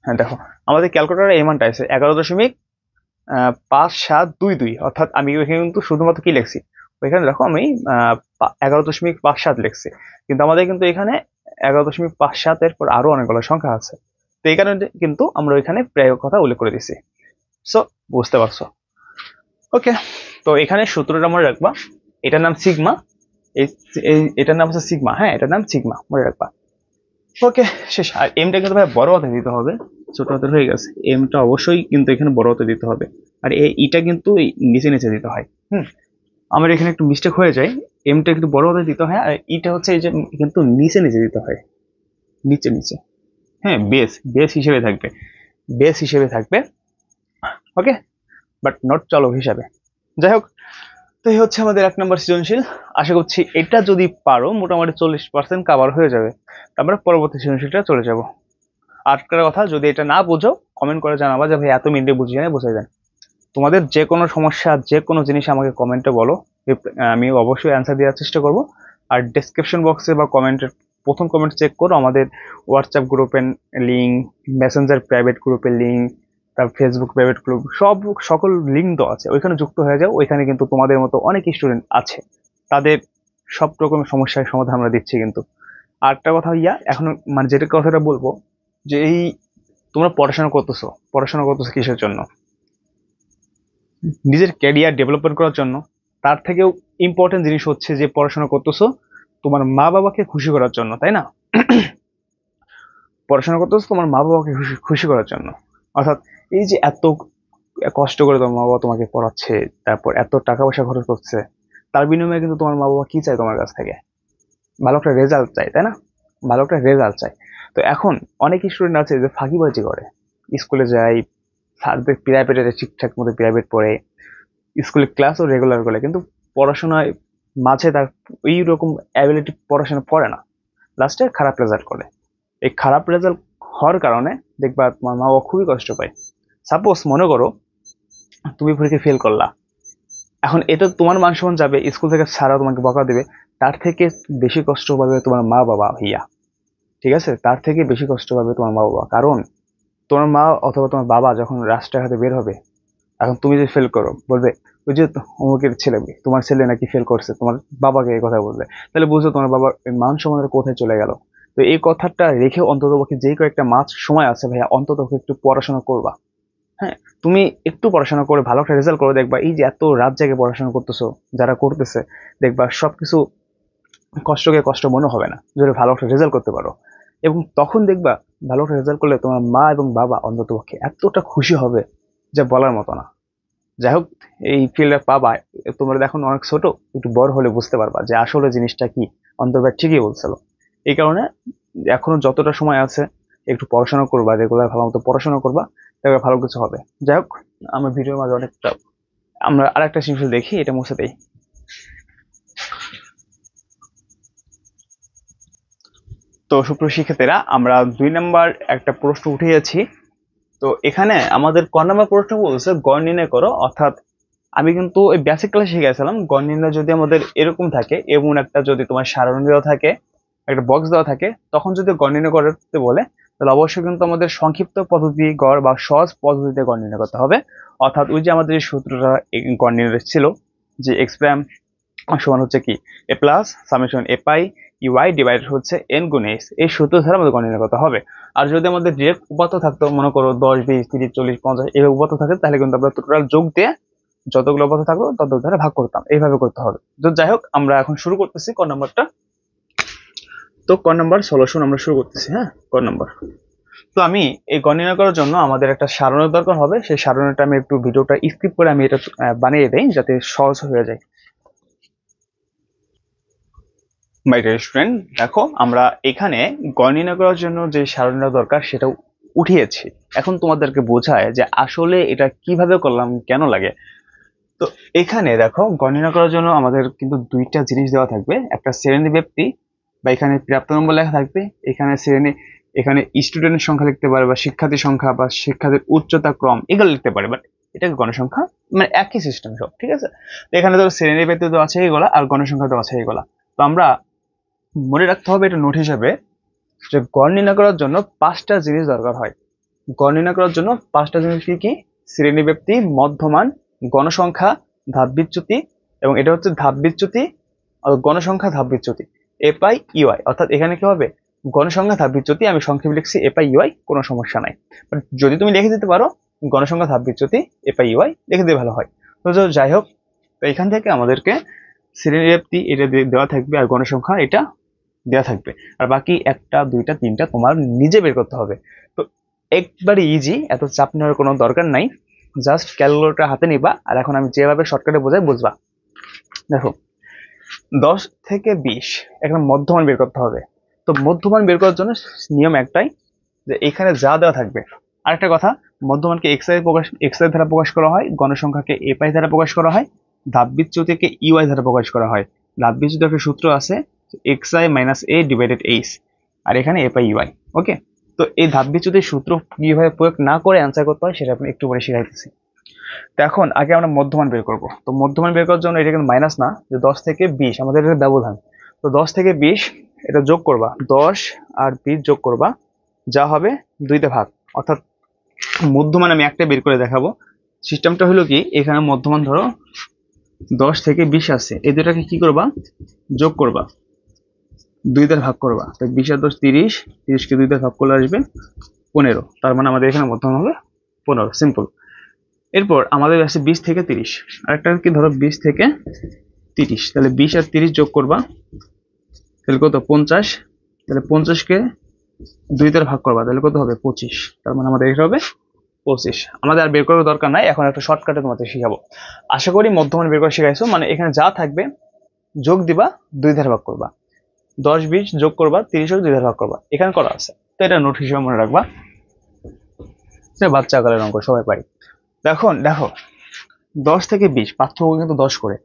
হ্যাঁ দেখো আমাদের ক্যালকুলেটর এই মানটা এসে 11.5722। অর্থাৎ আমি এখানে কিন্তু শুধুমাত্র কি লিখছি, ওইখানে দেখো আমি 11.57 লিখছি, কিন্তু আমাদের কিন্তু এখানে 11.57 পর আরো অনেকগুলো সংখ্যা আছে। তো এই কারণে কিন্তু আমরা ওইখানে প্রায় কথা উল্লেখ করে দিছি। সো বুঝতে পারছো। ওকে, তো এখানে সূত্রটা মনে রাখবা, এটার নাম সিগমা, এটার নাম হচ্ছে সিগমা, হ্যাঁ এটার নাম সিগমা মনে রাখবা। ওকে, শেষ। আর এমটা কিন্তু ভাই বড় হাতে দিতে হবে, ছোট হাতের হয়ে গেছে, এমটা অবশ্যই কিন্তু এখানে বড় হাতে দিতে হবে। আর ইটা কিন্তু নিচে নিচে দিতে হয়। আমার এখানে একটু মিস্টেক হয়ে যায়, এমটা একটু বড় হাতে দিতে হয়, আর ইটা হচ্ছে এই যে কিন্তু নিচে নিচে দিতে হয়, নিচে নিচে। হ্যাঁ, বেস বেস হিসেবে থাকবে, বেস হিসেবে থাকবে। ওকে, বাট নট চলক হিসাবে। যাই হোক, তো এই হচ্ছে আমাদের 1 নম্বর সৃজনশীল। আশা করছি এটা যদি পারো মোটামুটি 40% কাভার হয়ে যাবে। আমরা পরবর্তী সৃজনশীলটা চলে যাব। আজকের কথা, যদি এটা না বুঝো কমেন্ট করে জানাবা যে ভাই এত মিনিটে বুঝিয়ে না বুঝাই দেন। তোমাদের যে কোনো সমস্যা, যে কোনো জিনিস আমাকে কমেন্টে বলো, আমি অবশ্যই অ্যান্সার দেওয়ার চেষ্টা করব। আর ডেসক্রিপশন বক্সে বা কমেন্টের প্রথম কমেন্ট চেক করো, আমাদের হোয়াটসঅ্যাপ গ্রুপের লিঙ্ক, মেসেঞ্জার প্রাইভেট গ্রুপের লিঙ্ক, তারপর ফেসবুক প্রাইভেট গ্রুপ, সকল লিঙ্ক দেওয়া আছে, ওইখানে যুক্ত হয়ে যাও। ওইখানে কিন্তু তোমাদের মতো অনেক স্টুডেন্ট আছে, তাদের সব রকমের সমস্যার সমাধান আমরা দিচ্ছি কিন্তু। আর একটা কথা ইয়া, এখন মানে যেটা কথাটা বলবো, যে এই তোমরা পড়াশোনা করতেছো কিসের জন্য, নিজের ক্যারিয়ার ডেভেলপমেন্ট করার জন্য। তার থেকেও ইম্পর্টেন্ট জিনিস হচ্ছে যে পড়াশোনা করতেছো তোমার মা বাবাকে খুশি করার জন্য, তাই না? পড়াশোনা করতেছো তোমার মা বাবাকে খুশি খুশি করার জন্য। অর্থাৎ এই যে এত কষ্ট করে তোমার মা বাবা তোমাকে পড়াচ্ছে, তারপর এত টাকা পয়সা খরচ করছে, তার বিনিময়ে কিন্তু তোমার মা বাবা কি চায় তোমার কাছ থেকে, ভালো একটা রেজাল্ট চাই, তাই না? ভালো একটা রেজাল্ট চাই। তো এখন অনেক স্টুডেন্ট আছে যে ফাঁকিবাজি করে, স্কুলে যায়, স্যারদের প্রাইভেটে ঠিকঠাক মতো প্রাইভেট পড়ে, স্কুলে ক্লাসও রেগুলার করে, কিন্তু পড়াশোনায় মাঝে তার এইরকম অ্যাবিলিটি পড়াশোনা করে না, লাস্টে খারাপ রেজাল্ট করে। এই খারাপ রেজাল্ট হওয়ার কারণে দেখবা তোমার মা বাবা খুবই কষ্ট পায়। সাপোজ মনে করো তুমি পরীক্ষা ফেল করলা, এখন এটা তোমার মান সম্মান যাবে, স্কুল থেকে স্যাররা তোমাকে বকা দেবে, তার থেকে বেশি কষ্ট পাবে তোমার মা বাবা ভাইয়া, ঠিক আছে? তার থেকে বেশি কষ্ট পাবে তোমার মা বাবা। কারণ তোমার মা অথবা তোমার বাবা যখন রাস্তাঘাটে বের হবে, এখন তুমি যদি ফেল করো, বলবে ওই যে অমুকের ছেলে, তোমার ছেলে নাকি ফেল করছে, তোমার বাবাকে এই কথা বলবে, তাহলে বুঝছো তোমার বাবার মান সম্মানের কোথায় চলে গেল। তো এই কথাটা রেখে অন্তত পক্ষে যেই কয়েকটা মাস সময় আছে ভাইয়া, অন্তত একটু পড়াশোনা করবা। হ্যাঁ, তুমি একটু পড়াশোনা করে ভালো একটা রেজাল্ট করে দেখবা, এই যে এত রাত জেগে পড়াশোনা করতেছো যারা করতেছে, দেখবা সবকিছু কষ্টকে কষ্ট মনে হবে না যদি ভালো একটা রেজাল্ট করতে পারো। এবং তখন দেখবা ভালো একটা রেজাল্ট করলে তোমার মা এবং বাবা অন্তত পক্ষে এতটা খুশি হবে যা বলার মতো না। যাই হোক, এই ফিল্ডে পাবা, তোমরা এখন অনেক ছোট, একটু বড় হলে বুঝতে পারবা যে আসলে জিনিসটা কি। অন্তর্বাদ ঠিকই বলছিল। এই কারণে এখনো যতটা সময় আছে একটু পড়াশোনা করবা, রেগুলার ভালো মতো পড়াশোনা করবা, তাহলে ভালো কিছু হবে। যাই হোক, আমার ভিডিওর মাঝে অনেকটা, আমরা আরেকটা জিনিস দেখি, এটা মুছে দেই। তো সুপ্রিয় শিক্ষার্থীরা, আমরা 2 নম্বর একটা প্রশ্ন উঠিয়েছি। তো এখানে আমাদের ক নম্বর প্রশ্ন বলছে গড় নির্ণয় করো, অর্থাৎ আমি কিন্তু ওই বেসিক ক্লাসে শিখেছিলাম গড় নির্ণয় যদি আমাদের এরকম থাকে, এমন একটা যদি তোমার সারণী দেওয়া থাকে, একটা বক্স দেওয়া থাকে, তখন যদি গড় নির্ণয় করতে বলে, তাহলে অবশ্যই কিন্তু আমাদের সংক্ষিপ্ত পদ্ধতি গড় বা সহজ পদ্ধতিতে গড় নির্ণয় করতে হবে। অর্থাৎ ওই যে আমাদের যে সূত্রটা গড় নির্ণয় ছিল, যে এক্স প্রাইম সমান হচ্ছে কি এ plus summation A pi UI divide হচ্ছে এন গুণ এক্স, এই সূত্র দ্বারা আমাদের গণনা করতে হবে। আর যদি আমাদের ডিরেক্ট উপাত্ত থাকতো, মনে করো 10 20 30 40 50 এইভাবে উপাত্ত থাকে, তাহলে কিন্তু আমরা টোটাল যোগ দিয়ে যতগুলো উপাত্ত থাকতো তত দ্বারা ভাগ করতাম, এইভাবে করতে হবে। তো যাই হোক, আমরা এখন শুরু করতেছি ক নম্বরটা। তো ক নম্বর সলিউশন আমরা শুরু করতেছি। হ্যাঁ, ক নম্বর। তো আমি এই গণনা করার জন্য আমাদের একটা সারণীর দরকার হবে। সেই সারণীটা আমি একটু ভিডিওটা স্কিপ করে আমি এটা বানিয়ে দেই যাতে সহজ হয়ে যায়। মাই ডিয়ার স্টুডেন্ট, দেখো আমরা এখানে গণনা করার জন্য যে সারণীটা দরকার সেটা উঠিয়েছি। এখন তোমাদেরকে বোঝায় যে আসলে এটা কিভাবে করলাম, কেন লাগে। তো এখানে দেখো, গণনা করার জন্য আমাদের কিন্তু দুইটা জিনিস দেওয়া থাকবে, একটা শ্রেণী ব্যক্তি বা এখানে প্রাপ্ত নম্বর লেখা থাকবে, এখানে শ্রেণী, এখানে স্টুডেন্টের সংখ্যা লিখতে পারে বা শিক্ষার্থীর সংখ্যা বা শিক্ষার্থীর উচ্চতা ক্রম এগুলো লিখতে পারে, বাট এটা গণসংখ্যা, মানে একই সিস্টেম সব, ঠিক আছে। তো এখানে ধরো শ্রেণী ব্যক্তি তো আছে এগুলা, আর গণসংখ্যা তো আছে এগুলা। তো আমরা মনে রাখতে হবে এটা নোট হিসাবে, যে গড় নির্ণয় করার জন্য 5টা জিনিস দরকার হয়। গড় নির্ণয় করার জন্য 5টা জিনিস কি কি? শ্রেণী ব্যক্তি, মধ্যমান, গণসংখ্যা, ধাপ বিচ্যুতি, এবং এটা হচ্ছে ধাপ বিচ্যুতি আর গণসংখ্যা ধাপ বিচ্যুতি, এ পাই ইউআই। অর্থাৎ এখানে কি হবে, গণসংখ্যা ধাপ বিচ্যুতি আমি সংক্ষেপে লিখছি এ পাই ইউআই, কোনো সমস্যা নাই। বাট যদি তুমি লিখে দিতে পারো গণসংখ্যা ধাপ বিচ্যুতি এ পাই ইউআই, লিখে দিলে ভালো হয়। তো যাই হোক, তো এখান থেকে আমাদেরকে শ্রেণী ব্যক্তি এটা দেওয়া থাকবে আর গণসংখ্যা এটা দেওয়া থাকবে, আর বাকি 1টা 2টা 3টা তোমার নিজে বের করতে হবে। তো একবারে ইজি, এত চাপ নেওয়ার কোনো দরকার নাই, জাস্ট ক্যালকুলেটর হাতে নিবা, আর এখন আমি যেভাবে শর্টকাটে বোঝাই বুঝবা। দেখো, 10 থেকে 20 এখন মধ্যমান বের করতে হবে। তো মধ্যমান বের করার জন্য নিয়ম একটাই, যে এখানে যা দেওয়া থাকবে। আরেকটা কথা, মধ্যমানকে এক্স আই দ্বারা প্রকাশ করা হয়, গণসংখ্যাকে এ পাই দ্বারা প্রকাশ করা হয়, ধাপ বিচ্যুতিকে ইউআই দ্বারা প্রকাশ করা হয়। ধাপ বিচ্যুতি একটা সূত্র আছে, X I minus A divided H, আর এখানে এ পাই ইউআই। ওকে, তো এই ধাপ বিচ্যুতির সূত্র কিভাবে প্রয়োগ না করে অ্যান্সার করতে হয় সেটা আমি একটু পরে শিখাইতেছি। তো এখন আগে আমরা মধ্যমান বের করব। তো মধ্যমান বের করার জন্য এটা কিন্তু মাইনাস না, যে 10 থেকে 20 আমাদের এটা ব্যবধান। তো 10 থেকে 20 এটা যোগ করবা, 10 আর 20 যোগ করবা, যা হবে 2তে ভাগ। অর্থাৎ মধ্যমান আমি একটা বের করে দেখাবো। সিস্টেমটা হলো কি, এখানে মধ্যমান ধরো 10 থেকে 20 আছে, এই দুটাকে কি করবা, যোগ করবা, 2 দ্বারা ভাগ করবা। তো 20 আর 10 30, 30কে 2 দ্বারা ভাগ করলে আসবে 15। তার মানে আমাদের এখানে মধ্যমান হবে 15, সিম্পল। এরপর আমাদের আছে 20 থেকে 30, আরেকটা কি ধরো 20 থেকে 30, তাহলে 20 আর 30 যোগ করবা, তাহলে কত 50, তাহলে 50কে 2 দ্বারা ভাগ করবা, তাহলে কত হবে 25। তার মানে আমাদের এটা হবে 25। আমাদের আর বের করার দরকার নাই, এখন একটা শর্টকাটে তোমাদের শিখাবো। আশা করি মধ্যমান বের করা শিখাইছো। মানে এখানে যা থাকবে যোগ দিবা, 2 দ্বারা ভাগ করবা, 10 20 যোগ করবা, 30 2 দ্বারা ভাগ করবা, এখানে করা আছে। তো এটা নোট হিসেবে মনে রাখবা, বাচ্চা আকারের অঙ্ক সবাই পারি। এখন দেখো, 10 থেকে 20 পার্থক্য কিন্তু 10 করে,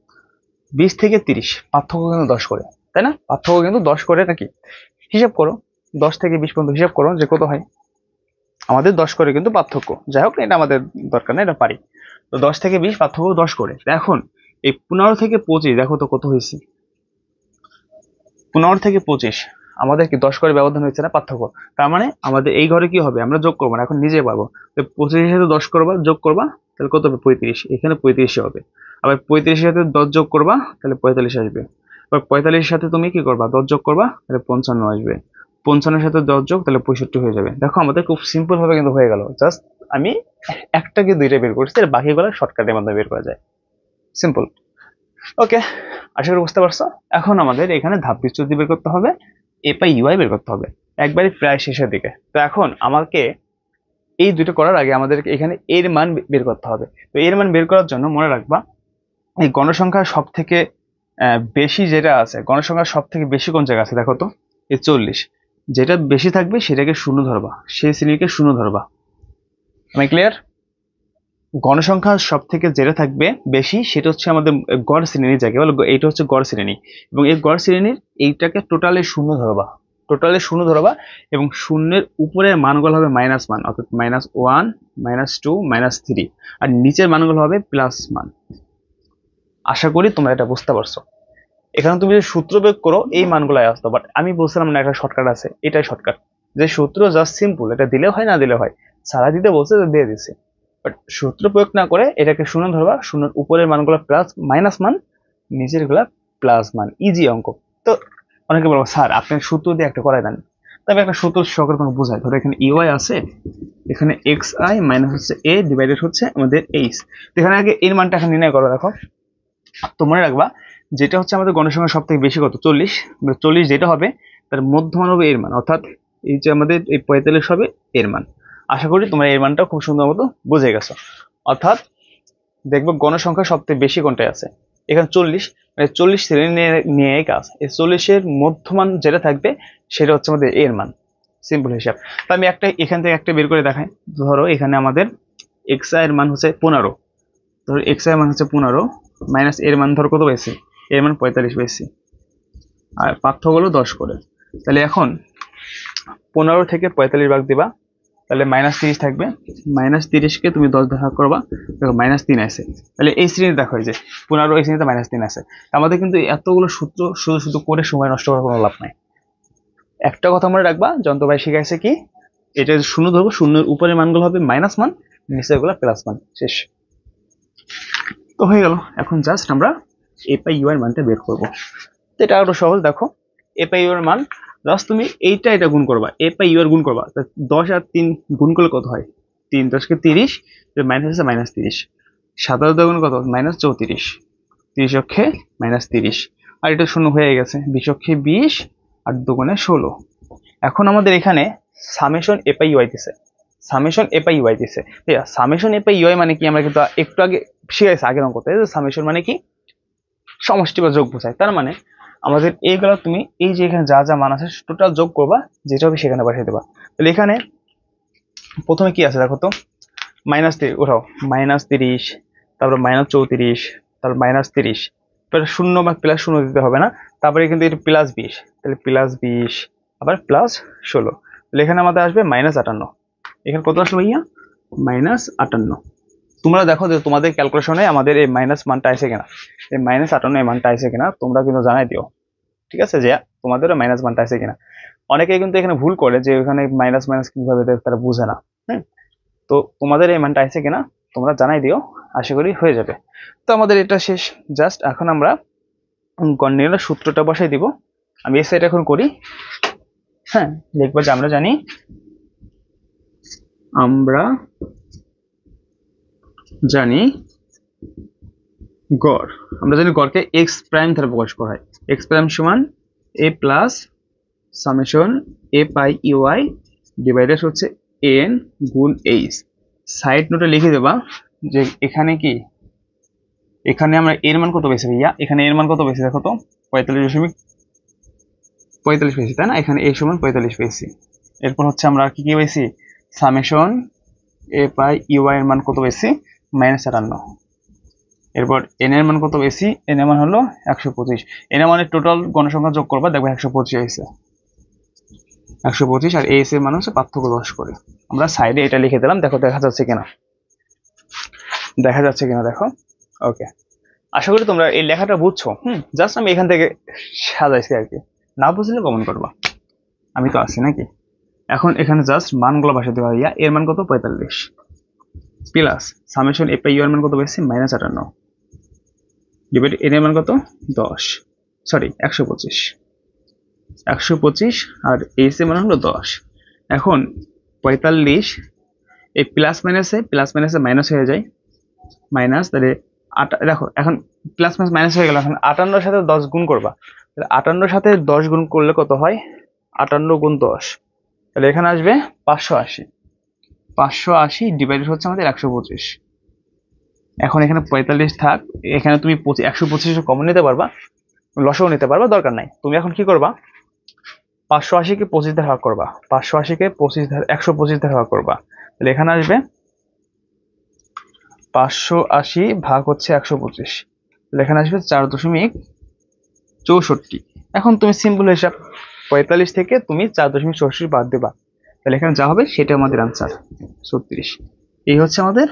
20 থেকে 30 পার্থক্য কিন্তু 10 করে, তাই না? পার্থক্য কিন্তু 10 করে নাকি? হিসাব করো, 10 থেকে 20 পর্যন্ত হিসাব করো যে কত হয়। আমাদের 10 করে কিন্তু পার্থক্য। যাই হোক, এটা আমাদের দরকার নেই, এটা পারি। তো 10 থেকে 20 পার্থক্য 10 করে। এখন এই 15 থেকে 25 দেখো তো কত হয়েছে। 15 থেকে 25 আমাদের কি 10 করে ব্যবধান হয়েছে না, পার্থক্য। তার মানে আমাদের এই ঘরে কি হবে, আমরা যোগ করবো না, এখন নিজে পাবো। তো 25 এর সাথে 10 করবা, যোগ করবা, তাহলে কত হবে 35, এখানে 35 হবে। আবার 35-এর সাথে 10 যোগ করবা তাহলে 45 আসবে। আবার 45-এর সাথে তুমি কি করবা 10 যোগ করবা তাহলে 55 আসবে। 55-এর সাথে 10 যোগ তাহলে 65 হয়ে যাবে। দেখো আমাদের খুব সিম্পল ভাবে কিন্তু হয়ে গেল। জাস্ট আমি একটা কি দুইটা বের করছি, আর বাকিগুলো শর্টকাটের মাধ্যমে বের করা যায়। সিম্পল। ওকে, আশা করি বুঝতে পারছো। এখন আমাদের এখানে ধাপ বিচ্যুতি বের করতে হবে, এ পাই ইউআই বের করতে হবে, একবারে প্রায় শেষের দিকে। তো এখন আমাকে এই দুটো করার আগে আমাদের এখানে এর মান বের করতে হবে। তো এর মান বের করার জন্য মনে রাখবা, এই গণসংখ্যা সব থেকে বেশি যেটা আছে, গণসংখ্যা সব থেকে বেশি কোন জায়গা আছে দেখো তো, এই 40। যেটা বেশি থাকবে সেটাকে শূন্য ধরবা, সেই শ্রেণীকে শূন্য ধরবা। আমি ক্লিয়ার? গণসংখ্যা সব থেকে যেটা থাকবে বেশি সেটা হচ্ছে আমাদের গড় শ্রেণী, যাকে বলে এইটা হচ্ছে গড় শ্রেণী। এবং এই গড় শ্রেণীর এইটাকে টোটালি শূন্য ধরবা, টোটালি শূন্য ধরবা। এবং শূন্যের উপরের মানগুলো হবে মাইনাস মান, অর্থাৎ -1, -2, -3। আর নিচের মানগুলো হবে প্লাস মান। আশা করি তোমরা এটা বুঝতে পারছো। এখানে তুমি যদি সূত্র প্রয়োগ করো এই মানগুলো আসতো, বাট আমি বলছিলাম না একটা শর্টকাট আছে, এটাই শর্টকাট। যে সূত্র জাস্ট সিম্পল, এটা দিলে হয় না দিলে হয়, সারা দিতে বলছে তো দিয়ে দিছে। বাট সূত্র প্রয়োগ না করে এটাকে শূন্য ধরবা, শূন্যের উপরের মানগুলো প্লাস মাইনাস মান, নিচের গুলা প্লাস মান। ইজি অঙ্ক। তো অনেকে বলবো স্যার আপনি সূত্র দিয়ে একটা করাই দেন, তবে একটা সূত্র সকল কোনো বোঝায়। ধরো এখানে ইউআই আছে, এখানে এক্স আই মাইনাস হচ্ছে এ ডিভাইডেড হচ্ছে আমাদের এইচ। তো এখানে আগে এর মানটা এখন নির্ণয় করো। দেখো তো মনে রাখবা, যেটা হচ্ছে আমাদের গণসংখ্যা সব থেকে বেশি কত 40, 40 যেটা হবে তার মধ্যমান হবে এর মান, অর্থাৎ এই যে আমাদের এই 45 হবে এর মান। আশা করি তোমরা এর মানটা খুব সুন্দর মতো বুঝে গেছো। অর্থাৎ দেখবো গণসংখ্যা সব থেকে বেশি কোনটায় আছে, এখানে 40, মানে 40 শ্রেণী নিয়ে কাজ। এই 40-এর মধ্যমান যেটা থাকবে সেটা হচ্ছে আমাদের এর মান। সিম্পল হিসাব। তো আমি একটা এখান থেকে একটা বের করে দেখাই। ধরো এখানে আমাদের এক্স আই এর মান হচ্ছে 15, ধরো এক্স আই মান হচ্ছে 15, মাইনাস এর মান ধরো কত পেয়েছি, এর মান 45 পেয়েছি, আর পার্থক্য হলো 10 করে। তাহলে এখন 15 থেকে 45 ভাগ দিবা, তাহলে -30 থাকবে। -30-কে তুমি 10 ভাগ করবা, দেখো -3 আছে। তাহলে এই শ্রেণীতে দেখো এই যে 15, এই শ্রেণীতে -3 আছে। আমাদের কিন্তু এতগুলো সূত্র শুধু শুধু করে সময় নষ্ট করার কোনো লাভ নাই। একটা কথা মনে রাখবা, যন্ত্র ভাই শিখাইছে কি, এটা শূন্য ধরবো, শূন্যের উপরের মানগুলো হবে মাইনাস মান, নিচের গুলো প্লাস মান। শেষ। তো হয়ে গেল। এখন জাস্ট আমরা এ পাই ইউ এর মানটা বের করবো। তো এটা আরো সহজ। দেখো এ পাই ইউ এর মান জাস্ট তুমি এটা গুণ করবা, এ পাই ইউ এর গুণ করবা। 10 আর 3 গুণ করলে কত হয়, 3 10-কে 30, মাইনাস আছে -30, 7 গুণ কত -34, 30 অক্ষে -30, আর এটা শূন্য হয়ে গেছে, 20 অক্ষে 20, আর দুগুণে 16। এখন আমাদের এখানে সামেশন এ পাই ইউআই দিছে, সামেশন এ পাই ইউআই দিছে। সামেশন এ পাই ইউআই মানে কি, আমরা কিন্তু একটু আগে শিখাইছি আগের অঙ্কতে, সামেশন মানে কি সমষ্টি বা যোগ বোঝায়। তার মানে আমাদের এইগুলো তুমি এই যে এখানে যা যা মান আছে টোটাল যোগ করবা, যেটা হবে সেখানে বসাই দেবা। তাহলে এখানে প্রথমে কি আছে দেখো তো, -30 উঠাও, -30, তারপর -34, তারপর -30, তারপরে শূন্য বা প্লাস শূন্য দিতে হবে না, তারপরে কিন্তু এটা +20, তাহলে +20, আবার +16, তাহলে এখানে আমাদের আসবে -58। এখানে কত আসবে ভাইয়া, -58। তোমরা দেখো যে তোমাদের ক্যালকুলেশনে আমাদের এই মাইনাস মানটা আছে কিনা, এই -58 এই মানটা আছে কিনা তোমরা কিন্তু জানাই দিও। ঠিক আছে, যে তোমাদেরও মাইনাস মানটা আছে কিনা। অনেকেই কিন্তু এখানে ভুল করে যে এখানে মাইনাস মাইনাস কিভাবে দেয় তারা বুঝে না। তো তোমাদের এই মানটা আছে কিনা তোমরা জানাই দিও, আশা করি হয়ে যাবে। তো আমাদের এটা শেষ। জাস্ট এখন আমরা গণনীয় সূত্রটা বসাই দিব। আমি এই সাইড এখন করি। হ্যাঁ, দেখবো যে আমরা জানি গড়, আমরা জানি গড়কে এক্স প্রাইম দ্বারা প্রকাশ করা হয়। এক্স প্রাইম সমান এ plus summation A pi UI divided হচ্ছে এন গুণ এইচ। সাইড নোটে লিখে দেবা যে এখানে কি, এখানে আমরা এর মান কত পেয়েছি ভাইয়া, এখানে এর মান কত পেয়েছি দেখো তো, 45.45 পেয়েছি, তাই না? এখানে এ সমান 45 পেয়েছি। এরপর হচ্ছে আমরা কি কি পেয়েছি, সামেশন এ পাই ইউআই এর মান কত পেয়েছি, -58। এরপর এন এর মান কত পেয়েছি, এন এর মান হলো 125। এন এর মানে টোটাল গণসংখ্যা যোগ করবা, দেখবে 125 হয়েছে, 125। আর এস এর মান হচ্ছে পার্থক্য 10 করে। আমরা সাইডে এটা লিখে দিলাম, দেখো দেখা যাচ্ছে কিনা, দেখা যাচ্ছে কিনা দেখো। ওকে, আশা করি তোমরা এই লেখাটা বুঝছো। জাস্ট আমি এখান থেকে সাজাইছি আর কি, না বুঝলে কমেন্ট করবা, আমি তো আছি নাকি। এখন এখানে জাস্ট মানগুলো বসাতে দেওয়া, এর মান কত 45, plus summation A pi U এর মান কত পেয়েছি -58 ডিভাইড এন এর মান কত 10, সরি 125 আর এস এর মান হলো 10। এখন 45 এই প্লাস মাইনাসে মাইনাস হয়ে যায়, মাইনাস, তাহলে দেখো এখন প্লাস মাইনাস মাইনাস হয়ে গেল। এখন 58 সাথে 10 গুণ করবা, তাহলে 58 সাথে 10 গুণ করলে কত হয় 58 গুণ 10, তাহলে এখানে আসবে 580 ডিভাইডেড হচ্ছে আমাদের 125। এখন এখানে 45 থাক, এখানে তুমি 125 কমন নিতে পারবা, লসাও নিতে পারবা, দরকার নাই। তুমি এখন কি করবা 580 কে 25 দ্বারা ভাগ করবা, 580 কে 125 দ্বারা ভাগ করবা, তাহলে এখানে আসবে 580 ভাগ হচ্ছে 125, তাহলে এখানে আসবে 4.64। এখন তুমি সিম্পল হিসাব 45 থেকে তুমি 4.64 বাদ দেবা, তাহলে এখানে যা হবে সেটা আমাদের আনসার 36। এই হচ্ছে আমাদের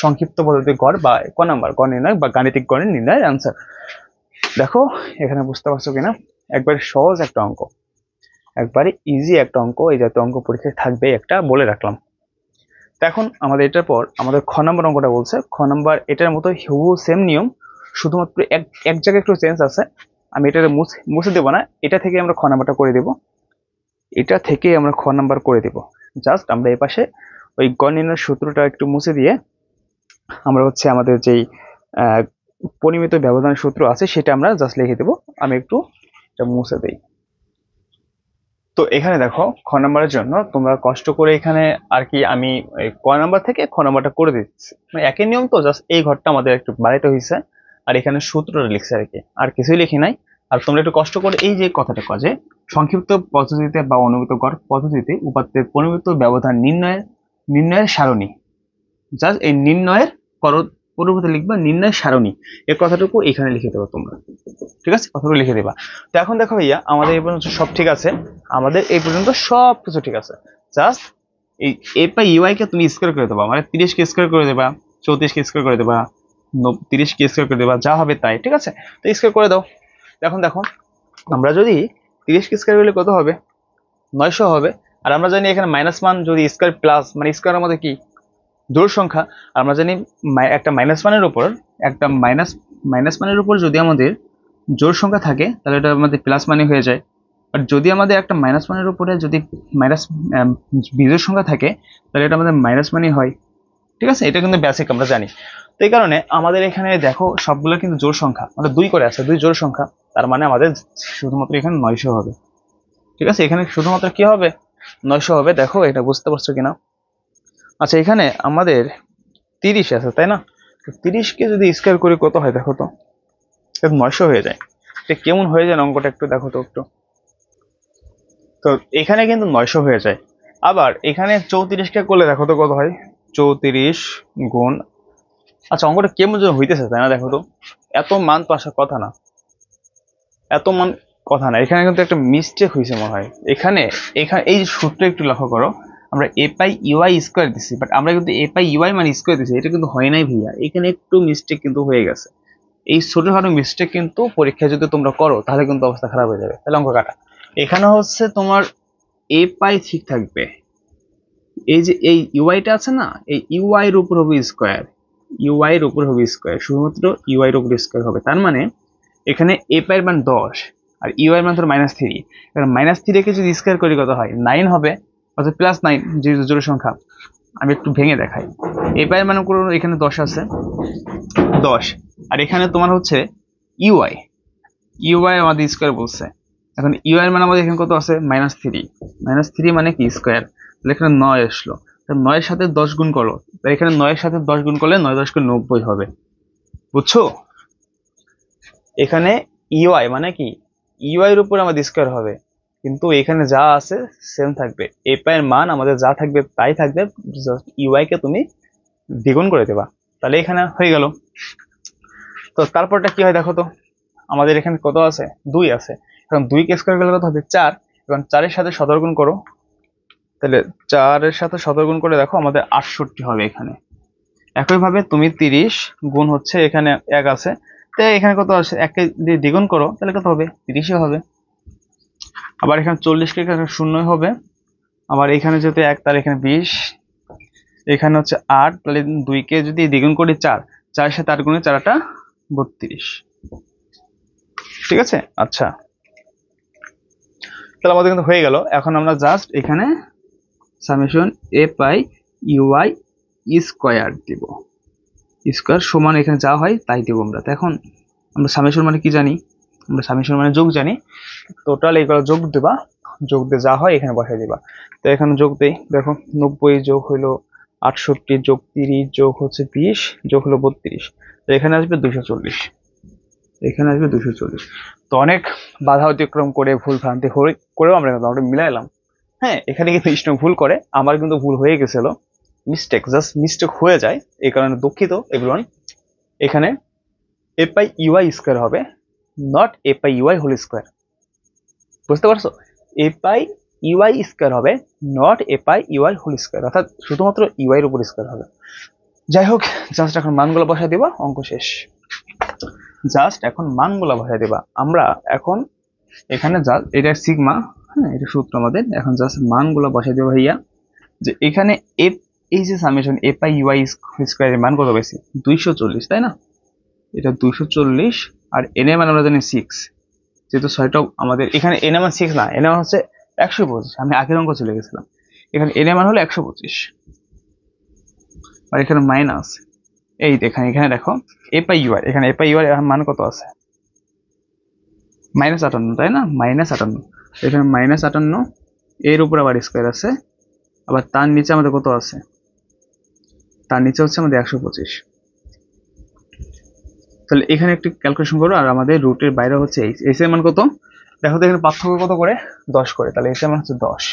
সংক্ষিপ্ত পদ্ধতি গড় বা গড় নির্ণয় বা গাণিতিক গড় নির্ণয়ের আনসার। দেখো এখানে বুঝতে পারছো কিনা, একবারে সহজ একটা অঙ্ক, একবারে ইজি একটা অঙ্ক, এই জাতীয় অঙ্ক পরীক্ষায় থাকবে একটা বলে রাখলাম। তো এখন আমাদের এটার পর আমাদের খ নম্বর অঙ্কটা বলছে, খ নম্বর এটার মতো হুবহু সেম নিয়ম, শুধুমাত্র এক জায়গায় একটু চেঞ্জ আছে। আমি এটা মুছে দেবো না, এটা থেকে আমরা খ নাম্বারটা করে দেব, এটা থেকে আমরা খ নাম্বার করে দেব। জাস্ট আমরা এই পাশে ওই গড় নির্ণয়ের সূত্রটা একটু মুছে দিয়ে আমরা হচ্ছে আমাদের যেই পরিমিত ব্যবধান সূত্র আছে সেটা আমরা জাস্ট লিখে দেবো। আমি একটু এটা মুছে দেই। তো এখানে দেখো খ নাম্বারের জন্য তোমরা কষ্ট করে এখানে আর কি আমি ক নাম্বার থেকে খ নাম্বারটা করে দিচ্ছি, মানে একই নিয়ম, তো জাস্ট এই ঘরটা আমাদের একটু বাড়াইতে হয়েছে আর এখানে সূত্রটা লিখছে আর কি, আর কিছুই লিখি নাই। আর তোমরা একটু কষ্ট করে এই যে কথাটা কাজে সংক্ষিপ্ত পদ্ধতিতে বা অনুমিত গড় পদ্ধতিতে উপাত্তের পরিমিত ব্যবধান নির্ণয়ের সারণী, জাস্ট এই নির্ণয়ের পরবর্তী লিখবা নির্ণয়ের সারণী, এর কথাটুকু এখানে লিখে দেবো তোমরা, ঠিক আছে, কথাগুলো লিখে দেবা। তো এখন দেখো ভাইয়া আমাদের এই পর্যন্ত সব ঠিক আছে, আমাদের এই পর্যন্ত সব কিছু ঠিক আছে, জাস্ট এই এ পাই ইউআই কে তুমি স্কোয়ার করে দেবা, মানে 30 কে স্কোয়ার করে দেবা, 34 কে স্কোয়ার করে দেবা, 30 কে স্কোয়ার করে দেবা, যা হবে তাই, ঠিক আছে। তো স্কোয়ার করে দাও। এখন দেখো আমরা যদি 30 কে স্কোয়ার করলে কত হবে 900 হবে, আর আমরা জানি এখানে মাইনাস মান যদি স্কোয়ার প্লাস মানে স্কোয়ারের মধ্যে কি জোড় সংখ্যা, আমরা জানি একটা মাইনাস মানের উপর যদি আমাদের জোড় সংখ্যা থাকে তাহলে এটা আমাদের প্লাস মানে হয়ে যায়, আর যদি আমাদের একটা মাইনাস মানের উপরে যদি মাইনাস বিজোড় সংখ্যা থাকে তাহলে এটা আমাদের মাইনাস মানে হয়, ঠিক আছে। এটা কিন্তু বেসিক আমরা জানি। তো এই কারণে আমাদের এখানে দেখো সবগুলো কিন্তু জোড় সংখ্যা, আমাদের 2 করে আছে, 2 জোড় সংখ্যা, তার মানে আমাদের শুধুমাত্র এখানে 900 হবে, ঠিক আছে। এখানে শুধুমাত্র কি হবে 900 হবে, দেখো এটা বুঝতে পারছো কিনা। আচ্ছা এখানে আমাদের 30 আছে তাই না, 30 কে যদি স্কোয়ার করি কত হয় দেখো তো, 900 হয়ে যায়। এটা কেমন হয়ে যায় অঙ্কটা একটু দেখো তো একটু। তো এখানে কিন্তু 900 হয়ে যায়, আবার এখানে 34 কে করলে দেখো তো কত হয় 34 গুণ, আচ্ছা অঙ্কটা কেমন যেন হইতেছে তাই না, দেখো তো এত মান তো আসার কথা না, এত মান কথা না, এখানে কিন্তু একটা মিস্টেক হয়েছে মনে হয়। এখানে এই সূত্র একটু লক্ষ্য করো, আমরা এ পাই ইউআই স্কোয়ার দিচ্ছি, বাট আমরা কিন্তু এ পাই ইউআই মানে স্কোয়ার দিচ্ছি, এটা কিন্তু হয় নাই ভাইয়া, এখানে একটু মিস্টেক কিন্তু হয়ে গেছে। এই ছোটখাটো মিস্টেক কিন্তু পরীক্ষায় যদি তোমরা করো তাহলে কিন্তু অবস্থা খারাপ হয়ে যাবে। তাহলে অঙ্ক কাটা, এখানে হচ্ছে তোমার এ পাই ঠিক থাকবে, এই যে এই ইউআইটা আছে না, এই ইউআই এর উপর হবে স্কোয়ার, ইউআই এর উপর হবে স্কোয়ার, শুধুমাত্র ইউআই এর উপর স্কোয়ার হবে। তার মানে এখানে এ পাই এর মান 10 আর ইউআই এর মান ধরো -3, এবার -3 কে যদি স্কোয়ার করি কত হয় 9 হবে, অর্থাৎ +9 যেহেতু জোড় সংখ্যা। আমি একটু ভেঙে দেখাই, এ পাই এর মান করো এখানে 10 আছে, 10 আর এখানে তোমার হচ্ছে ইউআই, ইউআই আমাদের স্কোয়ার বলছে। এখন ইউআই এর মান আমাদের এখানে কত আছে -3 মানে কি স্কোয়ার, তাহলে এখানে 9 আসলো, 9 এর সাথে 10 গুণ করো, তাহলে এখানে 9 এর সাথে 10 গুণ করলে 9 10 × 90 হবে, বুঝছো। এখানে ইউআই মানে কি ইউআই এর উপর আমাদের স্কোয়ার হবে, কিন্তু এখানে যা আছে সেম থাকবে, এ পাই এর মান আমাদের যা থাকবে তাই থাকবে, ইউআই কে তুমি দ্বিগুণ করে দেবা, তাহলে এখানে হয়ে গেল। তো তারপরটা কি হয় দেখো তো, আমাদের এখানে কত আছে 2 আছে, এখন 2 কে স্কোয়ার করলে কত হবে 4, এবং 4 এর সাথে 17 গুণ করো, তাহলে 4 এর সাথে 17 গুণ করে দেখো আমাদের 68 হবে এখানে। একইভাবে তুমি 30 গুণ হচ্ছে এখানে 1 আছে, তো এখানে কত আছে 1 কে দিয়ে দ্বিগুণ করো তাহলে কত হবে 30 হবে। আবার এখানে 40 কে এখানে 0 হবে, আবার এখানে যেহেতু 1 তার এখানে 20, এখানে হচ্ছে 8, তাহলে 2 কে যদি দ্বিগুণ করি 4, 4-এর সাথে 8 গুণে 4 32। ঠিক আছে, আচ্ছা তাহলে আমাদের কিন্তু হয়ে গেল। এখন আমরা জাস্ট এখানে summation A pi U I square দিব, স্কোয়ার সমান এখানে যা হয় তাই দেবো আমরা। তো এখন আমরা সামেশন মানে কি জানি, আমরা সামেশন মানে যোগ জানি। টোটাল এগুলো যোগ দেবা, যোগ দিয়ে যা হয় এখানে বসাই দিবা। তো এখানে যোগ দেই, দেখো 90 যোগ হইলো 68 যোগ 30 যোগ হচ্ছে 20 যোগ হলো 32, তো এখানে আসবে 240, এখানে আসবে 240। তো অনেক বাধা অতিক্রম করে ভুল ভ্রান্তি করেও আমরা কিন্তু মিলাইলাম। হ্যাঁ, এখানে কিন্তু স্টুডেন্ট ভুল করে, আমার কিন্তু ভুল হয়ে গেছিল, মিস্টেক, জাস্ট মিস্টেক হয়ে যায়, এই কারণে দুঃখিত এভরিওয়ান। এখানে এ পাই ইউআই স্কোয়ার হবে, not A pi U I whole square. বুঝতে পারছো? এ পাই ইউআই স্কোয়ার হবে, not A pi U I whole square, অর্থাৎ শুধুমাত্র ইউআই এর উপর স্কোয়ার হবে। যাই হোক, জাস্ট এখন মানগুলো বসাই দিবা, অঙ্ক শেষ। জাস্ট এখন মানগুলো বসাই দিবা। আমরা এখন এখানে জাস্ট এটা সিগমা, হ্যাঁ এটা সূত্র আমাদের। এখন জাস্ট মানগুলো বসাই দেবো ভাইয়া, যে এখানে এই যে সামেশন এ পাই ইউআই স্কোয়ারের মান কত বেশি, 240, তাই না? এটা 240, আর এন এর মান আমরা জানি 6, যেহেতু 6টা আমাদের এখানে এন এর মান 6 না, এন এর মান হচ্ছে 125, আমি আগের অঙ্ক চলে গেছিলাম। এখানে এন এর মান হলো 125, আর এখানে মাইনাস, এই এখানে দেখো এ পাই ইউআই, এখানে এ পাই ইউআই এর মান কত আছে, -58, তাই না? -58, এখানে -58, এর উপর আবার স্কোয়ার আছে, আবার তার নিচে আমাদের কত আছে, তার নিচে হচ্ছে আমাদের 125। তাহলে এখানে একটু ক্যালকুলেশন করো, আর আমাদের রুটের বাইরে হচ্ছে এইচ, এইচ এর মান কত দেখো তো, এখানে পার্থক্য কত করে, 10 করে, তাহলে এইচ এর মান হচ্ছে 10।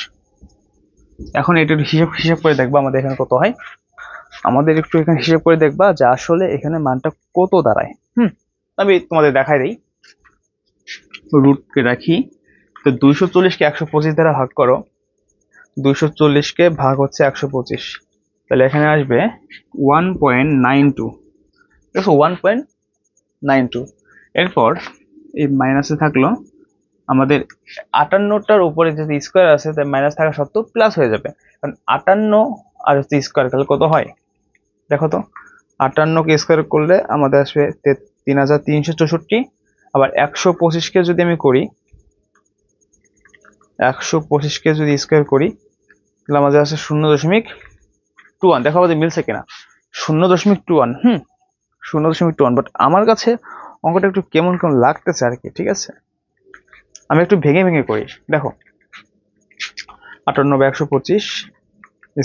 এখন এটা একটু হিসাব করে দেখবা আমাদের এখানে কত হয়, আমাদের একটু এখানে হিসাব করে দেখবা যে আসলে এখানে মানটা কত দাঁড়ায়। আমি তোমাদের দেখাই দিই, রুটকে রাখি। তো 240-কে 125 দ্বারা ভাগ করো, 240-কে ভাগ হচ্ছে 125, তাহলে এখানে আসবে 1.92, দেখো 1.92। এরপর এই মাইনাসে থাকলো আমাদের 58টার উপরে যদি স্কোয়ার আছে, তাই মাইনাস থাকা সত্ত্বেও প্লাস হয়ে যাবে, কারণ 58 আর হচ্ছে স্কোয়ার তাহলে কত হয় দেখো তো, 58কে স্কোয়ার করলে আমাদের আসবে 3364। আবার 125কে যদি আমি করি, 125কে যদি স্কোয়ার করি, তাহলে আমাদের আসে 0.21, দেখো আমাদের মিলছে কিনা, 0.21, 0.21। বাট আমার কাছে অঙ্কটা একটু কেমন কেমন লাগতেছে আর কি, ঠিক আছে? আমি একটু ভেঙে ভেঙে করি, দেখো 58/125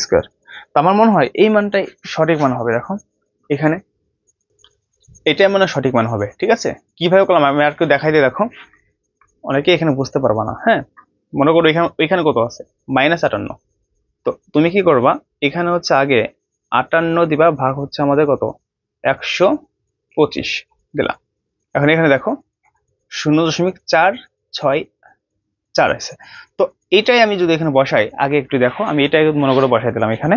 স্কোয়ার, তো আমার মনে হয় এই মানটাই সঠিক মান হবে। দেখো এখানে এটাই মনে হয় সঠিক মান হবে, ঠিক আছে? কিভাবে করলাম আমি আর একটু দেখাই দিয়ে, দেখো অনেকে এখানে বুঝতে পারবা না। হ্যাঁ, মনে করো এখানে কত আছে, -58, তো তুমি কি করবা, এখানে হচ্ছে আগে 58 দিবা, ভাগ হচ্ছে আমাদের কত, 125 দিলা। এখন এখানে দেখো 0.464 আছে। তো এটাই আমি যদি এখানে বসাই, আগে একটু দেখো, আমি এটাই মনে করে বসাই দিলাম এখানে,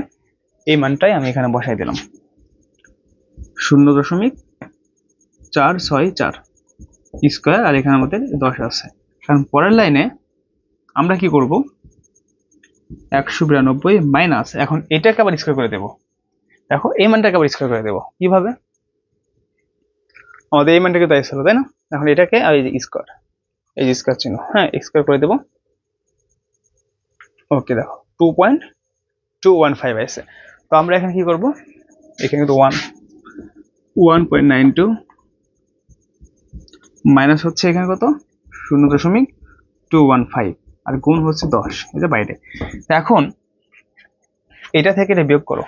এই মানটাই আমি এখানে বসাই দিলাম 0.464 স্কোয়ার, আর এখানে আমাদের 10 আছে। কারণ পরের লাইনে আমরা কি করব, 192 মাইনাস, এখন এটাকে আবার স্কোয়ার করে দেবো। দেখো এই মানটাকে আবার স্কোয়ার করে দেবো, কিভাবে, আমাদের এই মানটাকে তাই ছিল, তাই না? এখন এটাকে আর এই যে স্কোয়ার, এই যে স্কোয়ার চিহ্ন, হ্যাঁ স্কোয়ার করে দেবো। ওকে, দেখো 2.215 আছে। তো আমরা এখানে কি করব, এখানে কিন্তু 1.92 মাইনাস হচ্ছে এখানে কত, 0.215, আর গুণ হচ্ছে 10, এটা বাইরে। এখন এটা থেকে এটা বিয়োগ করো,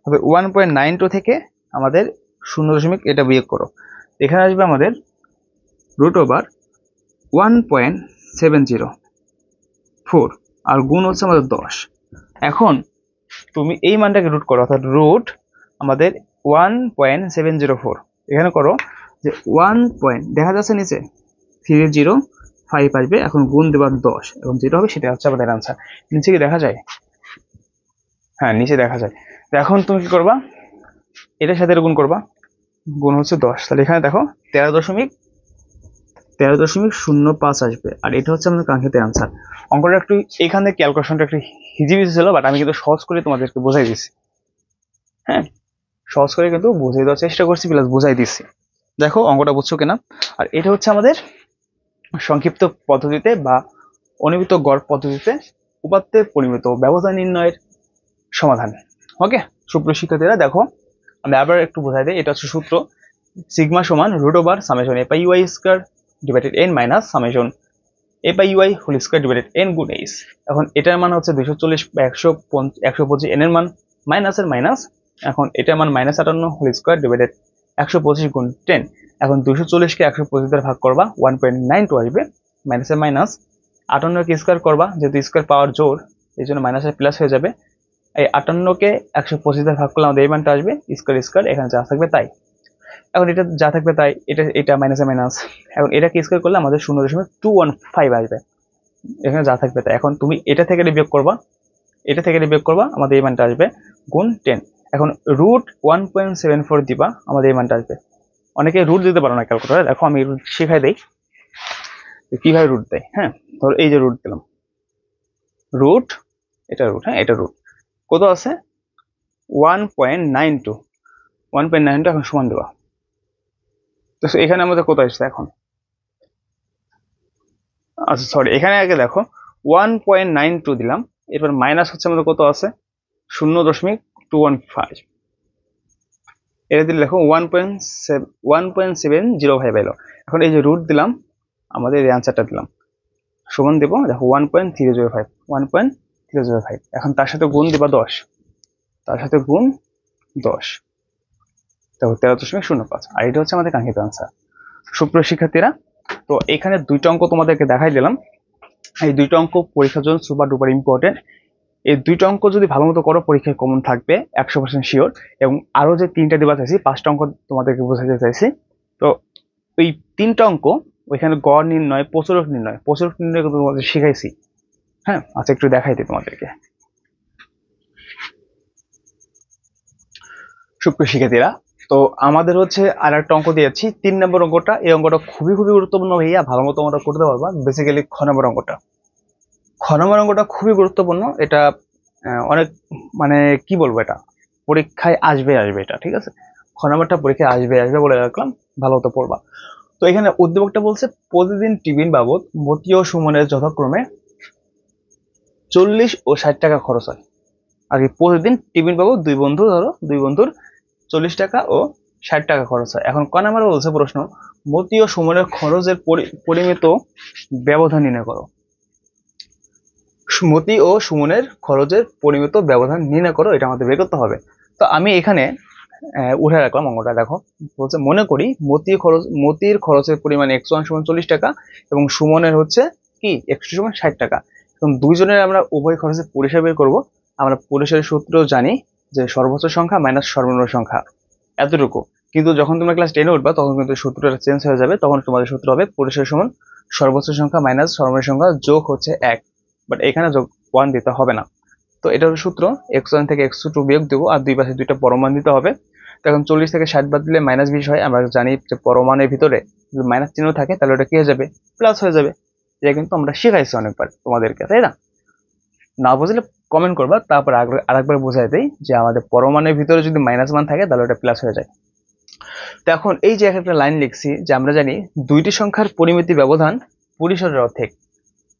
তবে 1.92 থেকে আমাদের 0. এটা বিয়োগ করো, এখানে আসবে আমাদের √1.704, আর গুণ হচ্ছে আমাদের 10। এখন তুমি এই মানটাকে রুট করো, অর্থাৎ রুট আমাদের 1.704 এখানে করো, যে 1. দেখা যাচ্ছে নিচে 305 আসবে, এখন গুণ দেবার 10, এখন যেটা হবে সেটা হচ্ছে আমাদের আনসার। নিচে কি দেখা যায়, হ্যাঁ নিচে দেখা যায়। তো এখন তুমি কি করবা, এটার সাথে গুণ করবা, গুণ হচ্ছে 10, তাহলে এখানে দেখো 13.05 আসবে, আর এটা হচ্ছে আমাদের কাঙ্ক্ষিত আনসার। অঙ্কটা একটু এখানে ক্যালকুলেশনটা একটু হিজিবিজি ছিল, বাট আমি কিন্তু সহজ করে তোমাদেরকে বোঝাই দিচ্ছি। হ্যাঁ, সহজ করে কিন্তু বুঝিয়ে দেওয়ার চেষ্টা করছি, প্লাস বুঝাই দিচ্ছি। দেখো অঙ্কটা বুঝছো কিনা। আর এটা হচ্ছে আমাদের সংক্ষিপ্ত পদ্ধতিতে বা অনুমিত গড় পদ্ধতিতে উপাত্তের পরিমিত ব্যবধান নির্ণয়ের সমাধান। ওকে, সুপ্রিয় শিক্ষার্থীরা দেখো আমি আবার একটু বোঝাই দিই। এটা হচ্ছে সূত্র সিগমা সমান root over summation A pi U I square divided N minus summation A pi U I whole square divided N গুণ এইচ। এখন এটার মান হচ্ছে 240 বা 125 এন এর মান মাইনাসের মাইনাস। এখন এটার মান -58 হোল স্কয়ার ডিভাইডেড 125 গুণ 10। এখন 240 কে 125 দ্বারা ভাগ করবা 1.92 আসবে, মাইনাসের মাইনাস। 58 কে স্কয়ার করবা, যেহেতু স্কয়ার পাওয়ার জোর এই জন্য মাইনাসের প্লাস হয়ে যাবে। এই 58 কে 125 দ্বারা ভাগ করলে আমাদের এই মানটা আসবে, স্কয়ার স্কয়ার এখানে যা থাকবে তাই। এখন এটা যা থাকবে তাই, এটা মাইনাসে মাইনাস। এখন এটাকে স্কয়ার করলে আমাদের 0.215 আসবে, এখানে যা থাকবে তাই। এখন তুমি এটা থেকে বিয়োগ করবা, এটা থেকে বিয়োগ করবা, আমাদের এই মানটা আসবে গুণ 10। এখন রুট 1.74 দিবা, আমাদের এই মানটা আসবে। অনেকে রুট দিতে পারো না ক্যালকুলেটরে, দেখো আমি রুট শেখাই দেই কিভাবে রুট দেয়। হ্যাঁ, ধরো এই যে রুট দিলাম, রুট, এটা রুট, হ্যাঁ এটা রুট, কত আছে 1.92, 1.92 এখন সমান দেবা। তো এখানে আমাদের কত আসছে এখন, আচ্ছা সরি, এখানে আগে দেখো 1.92 দিলাম, এরপর মাইনাস হচ্ছে আমাদের কত আছে 0.215, এটা দিলে দেখো 1.705 এলো। এখন এই যে রুট দিলাম, আমাদের এই অ্যান্সারটা দিলাম, সমান দেবো দেখো 1.305, 1.305। এখন তার সাথে গুণ দিবা 10, তার সাথে গুণ 10, দেখো 13.05। আর এটা হচ্ছে আমাদের কাঙ্ক্ষিত অ্যান্সার। সুপ্রিয় শিক্ষার্থীরা, তো এখানে দুইটা অঙ্ক তোমাদেরকে দেখাই দিলাম। এই দুইটা অঙ্ক পরীক্ষার জন্য সুপার ডুপার ইম্পর্টেন্ট। এই দুইটা অঙ্ক যদি ভালো মতো করো পরীক্ষায় কমন থাকবে 100% শিওর। এবং আরো যে তিনটা দিবা চাইছি, 5টা অঙ্ক তোমাদেরকে বোঝাতে চাইছি। তো এই 3টা অঙ্ক ওইখানে গড় নির্ণয়, প্রচুরক নির্ণয় কিন্তু তোমাদের শিখাইছি। হ্যাঁ, আচ্ছা একটু দেখাই দিই তোমাদেরকে। সুপ্রিয় শিক্ষার্থীরা, তো আমাদের হচ্ছে আর একটা অঙ্ক দিয়েছি 3 নম্বর অঙ্কটা। এই অঙ্কটা খুবই গুরুত্বপূর্ণ ভাইয়া, ভালো মতো আমরা করতে পারবা। বেসিক্যালি খ নম্বর অঙ্কটা, খুবই গুরুত্বপূর্ণ। এটা অনেক মানে কি বলবো, এটা পরীক্ষায় আসবে এটা, ঠিক আছে। খ নম্বরটা পরীক্ষায় আসবে বলে রাখলাম, ভালো মতো পড়বা। তো এখানে উদ্দীপকটা বলছে প্রতিদিন টিফিন বাবদ মতি ও সুমনের যথাক্রমে 40 ও 60 টাকা খরচ হয়। আর কি প্রতিদিন টিফিন বাবদ দুই বন্ধুর 40 টাকা ও 60 টাকা খরচ হয়। এখন ক নাম্বার বলছে প্রশ্ন, মতি ও সুমনের খরচের পরিমিত ব্যবধান নির্ণয় করো। মতি ও সুমনের খরচের পরিমিত ব্যবধান নির্ণয় করো, এটা আমাদের বের করতে হবে। তো আমি এখানে উঠে রাখলাম অঙ্কটা। দেখো বলছে মনে করি মতির খরচের পরিমাণ x1 সমান 40 টাকা এবং সুমনের হচ্ছে কি x2 সমান 60 টাকা। এবং দুইজনের আমরা উভয় খরচের পরিসর বের করবো। আমরা পরিসরের সূত্র জানি যে সর্বোচ্চ সংখ্যা মাইনাস সর্বনিম্ন সংখ্যা, এতটুকু। কিন্তু যখন তোমরা ক্লাস 10 উঠবা তখন কিন্তু সূত্রটা চেঞ্জ হয়ে যাবে, তখন তোমাদের সূত্র হবে পরিসর সমান সর্বোচ্চ সংখ্যা মাইনাস সর্বনিম্ন সংখ্যা যোগ হচ্ছে 1। বাট এখানে যোগ 1 দিতে হবে না। তো এটা হলো সূত্র, x1 থেকে x2 বিয়োগ দেবো, আর দুই পাশে দুইটা পরমাণ দিতে হবে। তো এখন 40 থেকে 60 বাদ দিলে -20 হয়। আমরা জানি যে পরমাণের ভিতরে যদি মাইনাস চিহ্ন থাকে তাহলে ওটা কি হয়ে যাবে, প্লাস হয়ে যাবে। এটা কিন্তু আমরা শিখাইছি অনেকবার তোমাদেরকে, তাই না? না বুঝলে কমেন্ট করবা, তারপর আরেকবার বোঝাই দেই যে আমাদের পরমাণের ভিতরে যদি মাইনাস মান থাকে তাহলে ওটা প্লাস হয়ে যায়। তো এখন এই যে একটা লাইন লিখছি যে আমরা জানি দুইটি সংখ্যার পরিমিতি ব্যবধান পরিসরের অর্ধেক,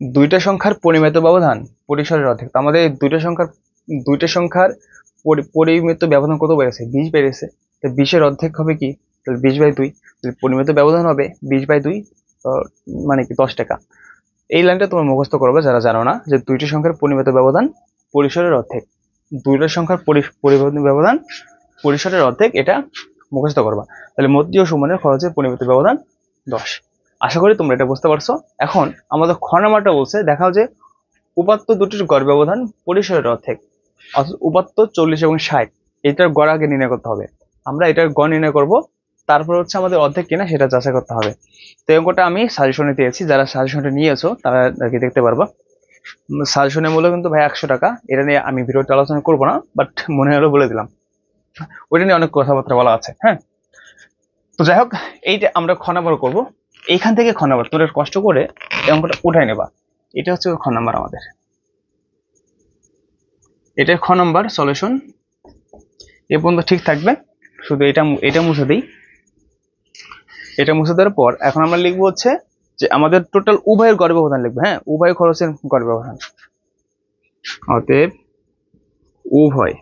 দুইটা সংখ্যার পরিমিত ব্যবধান পরিসরের অর্ধেক। তো আমাদের দুইটা সংখ্যার পরিমিত ব্যবধান কত বেড়েছে, 20 বেড়েছে। তো 20-এর অর্ধেক হবে কি, তাহলে 20/2। পরিমিত ব্যবধান হবে 20/2, মানে কি 10 টাকা। এই লাইনটা তোমরা মুখস্থ করবে যারা জানো না, যে দুইটি সংখ্যার পরিমিত ব্যবধান পরিসরের অর্ধেক, দুইটা সংখ্যার পরিমিত ব্যবধান পরিসরের অর্ধেক, এটা মুখস্থ করবা। তাহলে মতি ও সুমনের খরচের পরিমিত ব্যবধান 10। আশা করি তোমরা এটা বুঝতে পারছো। এখন আমাদের খ নাম্বারটা বলছে দেখাও যে উপাত্ত দুটির গড় ব্যবধান পরিসরের অর্ধেক, অর্থাৎ উপাত্ত 40 এবং 60, এটার গড় আগে নির্ণয় করতে হবে। আমরা এটার গড় নির্ণয় করব, তারপর হচ্ছে আমাদের অর্ধেক কিনা সেটা যাচাই করতে হবে। তো এই অঙ্কটা আমি সাজেশনে দিয়েছি, যারা সাজেশনটা নিয়েছো তারা আর কি দেখতে পারবা। সাজেশনের মূল্য কিন্তু ভাই 100 টাকা। এটা নিয়ে আমি ভিডিওতে আলোচনা করবো না, বাট মনে হলো বলে দিলাম, ওইটা নিয়ে অনেক কথাবার্তা বলা আছে। হ্যাঁ, তো যাই হোক, এইটা আমরা খ নাম্বার করবো। এইখান থেকে খ নাম্বার তোর কষ্ট করে এই অঙ্কটা উঠাই নেবা। এটা হচ্ছে খ নাম্বার আমাদের, এটার খ নাম্বার সলিউশন। এ পর্যন্ত ঠিক থাকবে, শুধু এটা মুছে দিই। এটা মুছে দেওয়ার পর এখন আমরা লিখবো হচ্ছে যে আমাদের টোটাল উভয়ের গড় ব্যবধান লিখবো। হ্যাঁ, উভয় খরচের গড় ব্যবধান। অতএব উভয়,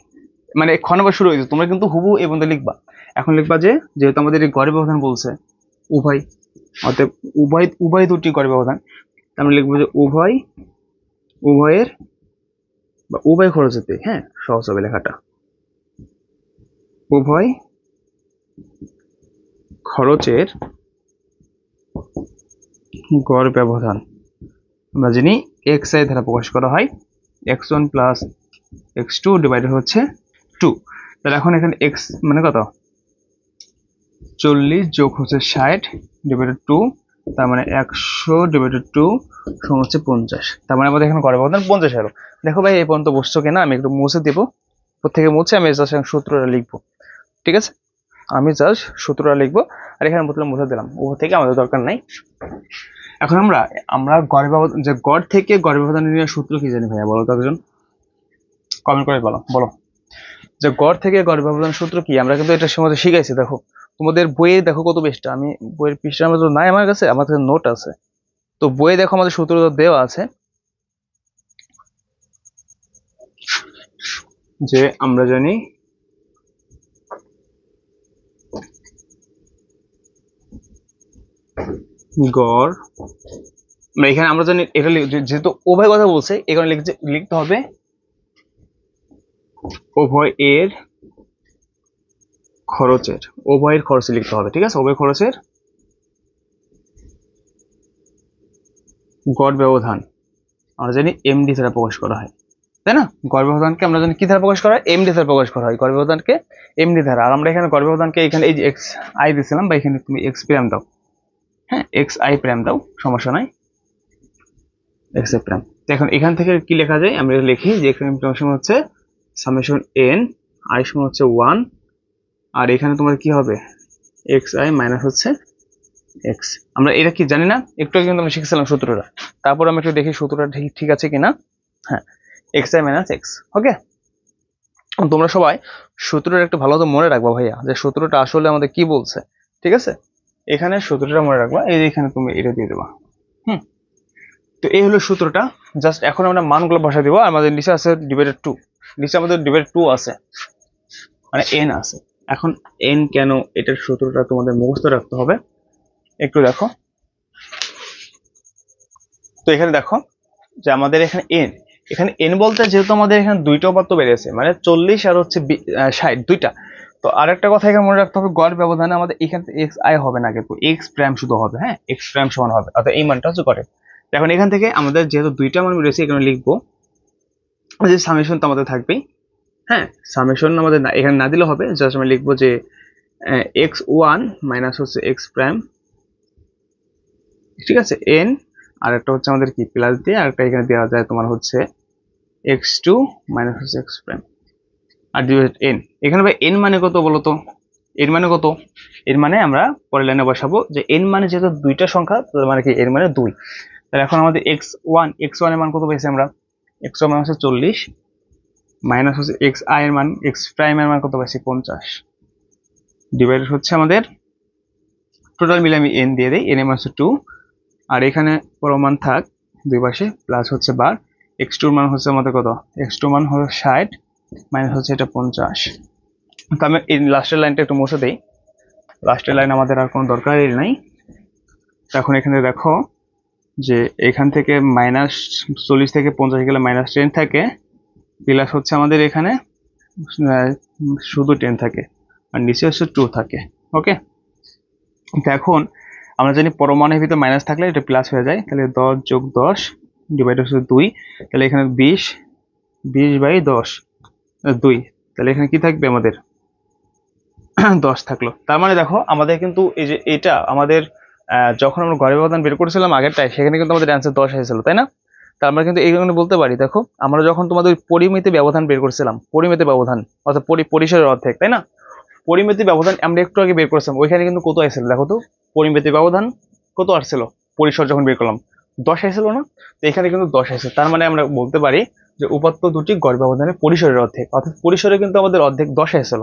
মানে খ নম্বর শুরু হয়েছে, তোমরা কিন্তু হুবহু এই পর্যন্ত লিখবা। এখন লিখবা যে যেহেতু আমাদের এই গড় ব্যবধান বলছে উভয়, অতএব উভয় দুটি গড় ব্যবধান, আমরা লিখবো যে উভয়ের বা উভয় খরচেতে, হ্যাঁ সহজ হবে লেখাটা, উভয় খরচের গড় ব্যবধান আমরা জানি এক্স আই দ্বারা প্রকাশ করা হয়, x1 প্লাস x2 ডিভাইডেড হচ্ছে 2। তাহলে এখন এখানে x মানে কত, 40 যোগ হচ্ছে 60 ডিভাইডেড 2, তার মানে 100 ডিভাইডেড 2 সমান হচ্ছে 50। তার মানে আমাদের এখানে গড় ব্যবধান 50 এলো। দেখো ভাই এই পর্যন্ত বসছো কিনা, আমি একটু মুছে দেবো, প্রত্যেকে মুছে আমি জাস্ট সূত্রটা লিখবো। ঠিক আছে, আমি জাস্ট সূত্রটা লিখবো আর এখানে মতলব মুছে দিলাম, ও থেকে আমাদের দরকার নাই। এখন আমরা গড় ব্যবধান, যে গড় থেকে গড় ব্যবধান নির্ণয়ের সূত্র কি জানি ভাইয়া, বলো তো একজন কমেন্ট করে বলো যে গড় থেকে গড় ব্যবধান সূত্র কি। আমরা কিন্তু এটা সময় শিখাইছি, দেখো তোমাদের বইয়ে দেখো কত পৃষ্ঠা, আমি বইয়ের পৃষ্ঠা আমার নাই আমার কাছে, আমার কাছে নোট আছে, তো বইয়ে দেখো আমাদের সূত্র দেওয়া আছে যে আমরা জানি গড়, এখানে আমরা জানি এটা যেহেতু উভয় কথা বলছে এখানে লিখতে হবে উভয়ের খরচ লিখতে হবে। ঠিক আছে, উভয় খরচের গড় ব্যবধান আমরা জানি এমডি দ্বারা প্রকাশ করা হয়, তাই না? গড় ব্যবধানকে আমরা জানি কি দ্বারা প্রকাশ করা হয়, এমডি দ্বারা প্রকাশ করা হয় গড় ব্যবধানকে, এমডি দ্বারা। আর আমরা এখানে গড় ব্যবধানকে এখানে এই যে এক্স আই দিয়েছিলাম, বা এখানে তুমি এক্স প্রাইম দাও, হ্যাঁ এক্স আই প্রাইম দাও, সমস্যা নাই, এক্স আই প্রাইম। এখন এখান থেকে কি লেখা যায়, আমরা লিখি যে এখানে সমান হচ্ছে সামেশন এন আই সমান হচ্ছে 1, আর এখানে তোমার কি হবে এক্স আই মাইনাস হচ্ছে এক্স। আমরা এটা কি জানি না, একটু আগে কিন্তু আমরা শিখেছিলাম সূত্রটা, তারপর আমরা একটু দেখি সূত্রটা ঠিক আছে কিনা। হ্যাঁ, এক্স আই মাইনাস এক্স। ওকে, তোমরা সবাই সূত্রটা একটু ভালো মনে রাখবা ভাইয়া, যে সূত্রটা আসলে আমাদের কি বলছে। ঠিক আছে, এখানে সূত্রটা মনে রাখবা, এই যে এখানে তুমি এটা দিয়ে দেবা। তো এই হলো সূত্রটা। জাস্ট এখন আমরা মানগুলো বসা দিব, আমাদের নিচে আছে ডিভাইডেড 2, নিচে আমাদের ডিভাইডেড 2 আছে, মানে এন আছে। এখন এন কেন, এটার সূত্রটা তোমাদের মুখস্থ রাখতে হবে। একটু দেখো, তো এখানে দেখো যে আমাদের এখানে এন বলতে যেহেতু আমাদের এখানে দুইটা উপাত্ত বেরিয়েছে, মানে 40 আর হচ্ছে 60 দুইটা। তো আরেকটা কথা এখানে মনে রাখতে হবে, গড় ব্যবধানে আমাদের এখানে এক্স আই হবে না, কিন্তু এক্স প্রাইম শুধু হবে। হ্যাঁ, এক্স প্রাইম সমান হবে, অর্থাৎ এই মানটা হচ্ছে গড়ের। এখন এখান থেকে আমাদের যেহেতু দুইটা মান বেরিয়েছে, এখানে লিখবো যে সামেশন তো আমাদের থাকবেই। হ্যাঁ, সামেশন আমাদের এখানে না দিলে হবে, জাস্ট আমি লিখবো যে x1 মাইনাস হচ্ছে এক্স প্রাইম, ঠিক আছে, এন, আর একটা হচ্ছে আমাদের কি প্লাস দিয়ে, আর একটা এখানে দেওয়া যায় তোমার হচ্ছে x2 মাইনাস হচ্ছে এক্স প্রাইম, আর ডিভাইডেড এন। এখানে ভাই এন মানে কত বলো তো, এর মানে কত, এর মানে আমরা পরের লাইনে বসাবো যে এন মানে যেহেতু দুইটা সংখ্যা, তার মানে কি এর মানে 2। তাহলে এখন আমাদের x1 এর মান কত পেয়েছি আমরা, x1 মান হচ্ছে 40 মাইনাস হচ্ছে এক্স আই এর মান, এক্স প্রাইম এর মান কত পাইছি 50, ডিভাইডেড হচ্ছে আমাদের টোটাল মিলে আমি এন দিয়ে দিই, এন এর মান হচ্ছে 2, আর এখানে পরমান থাক দুই পাশে, প্লাস হচ্ছে বার, x2 এর মান হচ্ছে আমাদের কত, x2 মান হলো 60 মাইনাস হচ্ছে এটা 50। তো আমি এই লাস্টের লাইনটা একটু মুছে দেই, লাস্টের লাইন আমাদের আর কোনো দরকারই নাই। এখন এখানে দেখো যে এখান থেকে মাইনাস 40 থেকে 50 গেলে মাইনাস 10 থাকে, প্লাস হচ্ছে আমাদের এখানে শুধু 10 থাকে, আর নিচে হচ্ছে 2 থাকে। ওকে, এখন আমরা জানি পরমাণুর ভিতরে মাইনাস থাকলে এটা প্লাস হয়ে যায়, তাহলে 10 যোগ 10 ডিভাইড হচ্ছে 2, তাহলে এখানে 20 বাই 10 2, তাহলে এখানে কি থাকবে আমাদের 10 থাকলো। তার মানে দেখো আমাদের কিন্তু এই যে এটা আমাদের যখন আমরা গড় ব্যবধান বের করেছিলাম আগেরটায়, সেখানে কিন্তু আমাদের অ্যান্সার 10 হয়েছিল, তাই না? তা আমরা কিন্তু এই কারণে বলতে পারি, দেখো আমরা যখন তোমাদের পরিমিতি ব্যবধান বের করেছিলাম, পরিমিতি ব্যবধান অর্থাৎ পরিসরের অর্ধেক, তাই না? পরিমিতি ব্যবধান আমরা একটু আগে বের করেছিলাম, ওইখানে কিন্তু কত আসছিল দেখো তো, পরিমিতি ব্যবধান কত আসছিল, পরিসর যখন বের করলাম 10 আসছিল না, তো এখানে কিন্তু 10 আসছে। তার মানে আমরা বলতে পারি যে উপাত্ত দুটি গড় ব্যবধানের পরিসরের অর্ধেক, অর্থাৎ পরিসরে কিন্তু আমাদের অর্ধেক 10 এসেছিল।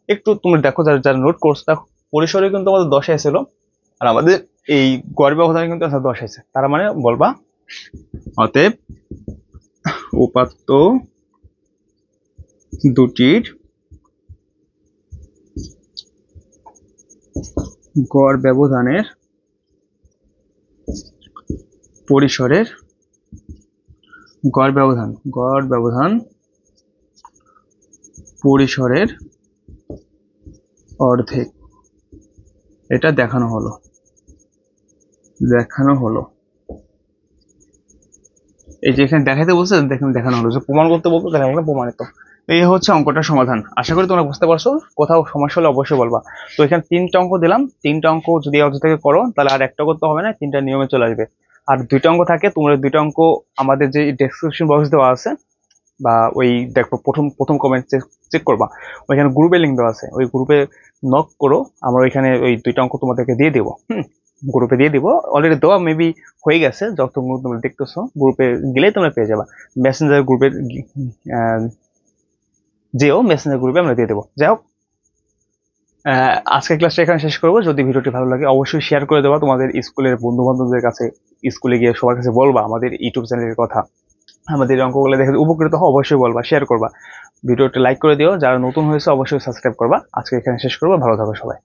একটু তুমি দেখো, যারা যারা নোট করছো, দেখো পরিসরে কিন্তু আমাদের 10 এসেছিল, আর আমাদের এই গড় ব্যবধানে কিন্তু 10 আছে। তার মানে বলবা অতএব উপাত্ত দুটির গড় ব্যবধানের পরিসরের গড় ব্যবধান পরিসরের অর্ধেক, এটা দেখানো হলো। এই যে এখানে দেখাইতে বলছে, দেখেন দেখানো হলো। যে প্রমাণ করতে বলতো তাহলে আমরা প্রমাণিত। এই হচ্ছে অঙ্কটার সমাধান। আশা করি তোমরা বুঝতে পারছো। কোথাও সমস্যা হলে অবশ্যই বলবা। তো এখানে 3টা অঙ্ক দিলাম, 3টা অঙ্ক যদি অত থেকে করো তাহলে আর একটা করতে হবে না, 3টা নিয়মে চলে আসবে। আর 2টা অঙ্ক থাকে, তোমরা 2টা অঙ্ক আমাদের যে ডেসক্রিপশন বক্স দেওয়া আছে, বা ওই দেখো প্রথম প্রথম কমেন্ট চেক করবা, ওইখানে গ্রুপে লিঙ্ক দেওয়া আছে, ওই গ্রুপে নক করো। আমরা ওইখানে ওই 2টা অঙ্ক তোমাদেরকে দিয়ে দেবো। গ্রুপে দিয়ে দিব, অলরেডি দেওয়া মেবি হয়ে গেছে। যত তোমরা দেখতেছো গ্রুপে গেলেই তোমরা পেয়ে যাবা। মেসেঞ্জার গ্রুপের যেও, মেসেঞ্জার গ্রুপে আমরা দিয়ে দেবো। যাই হোক, আজকের ক্লাসটা এখানে শেষ করবো। যদি ভিডিওটি ভালো লাগে অবশ্যই শেয়ার করে দেওয়া তোমাদের স্কুলের বন্ধু বান্ধবদের কাছে। স্কুলে গিয়ে সবার কাছে বলবা আমাদের ইউটিউব চ্যানেলের কথা, আমাদের অঙ্কগুলো দেখে উপকৃত হও, অবশ্যই বলবা, শেয়ার করবা। ভিডিওটি লাইক করে দিও। যারা নতুন হয়েছে অবশ্যই সাবস্ক্রাইব করবা। আজকে এখানে শেষ করবো। ভালো থাকো সবাই।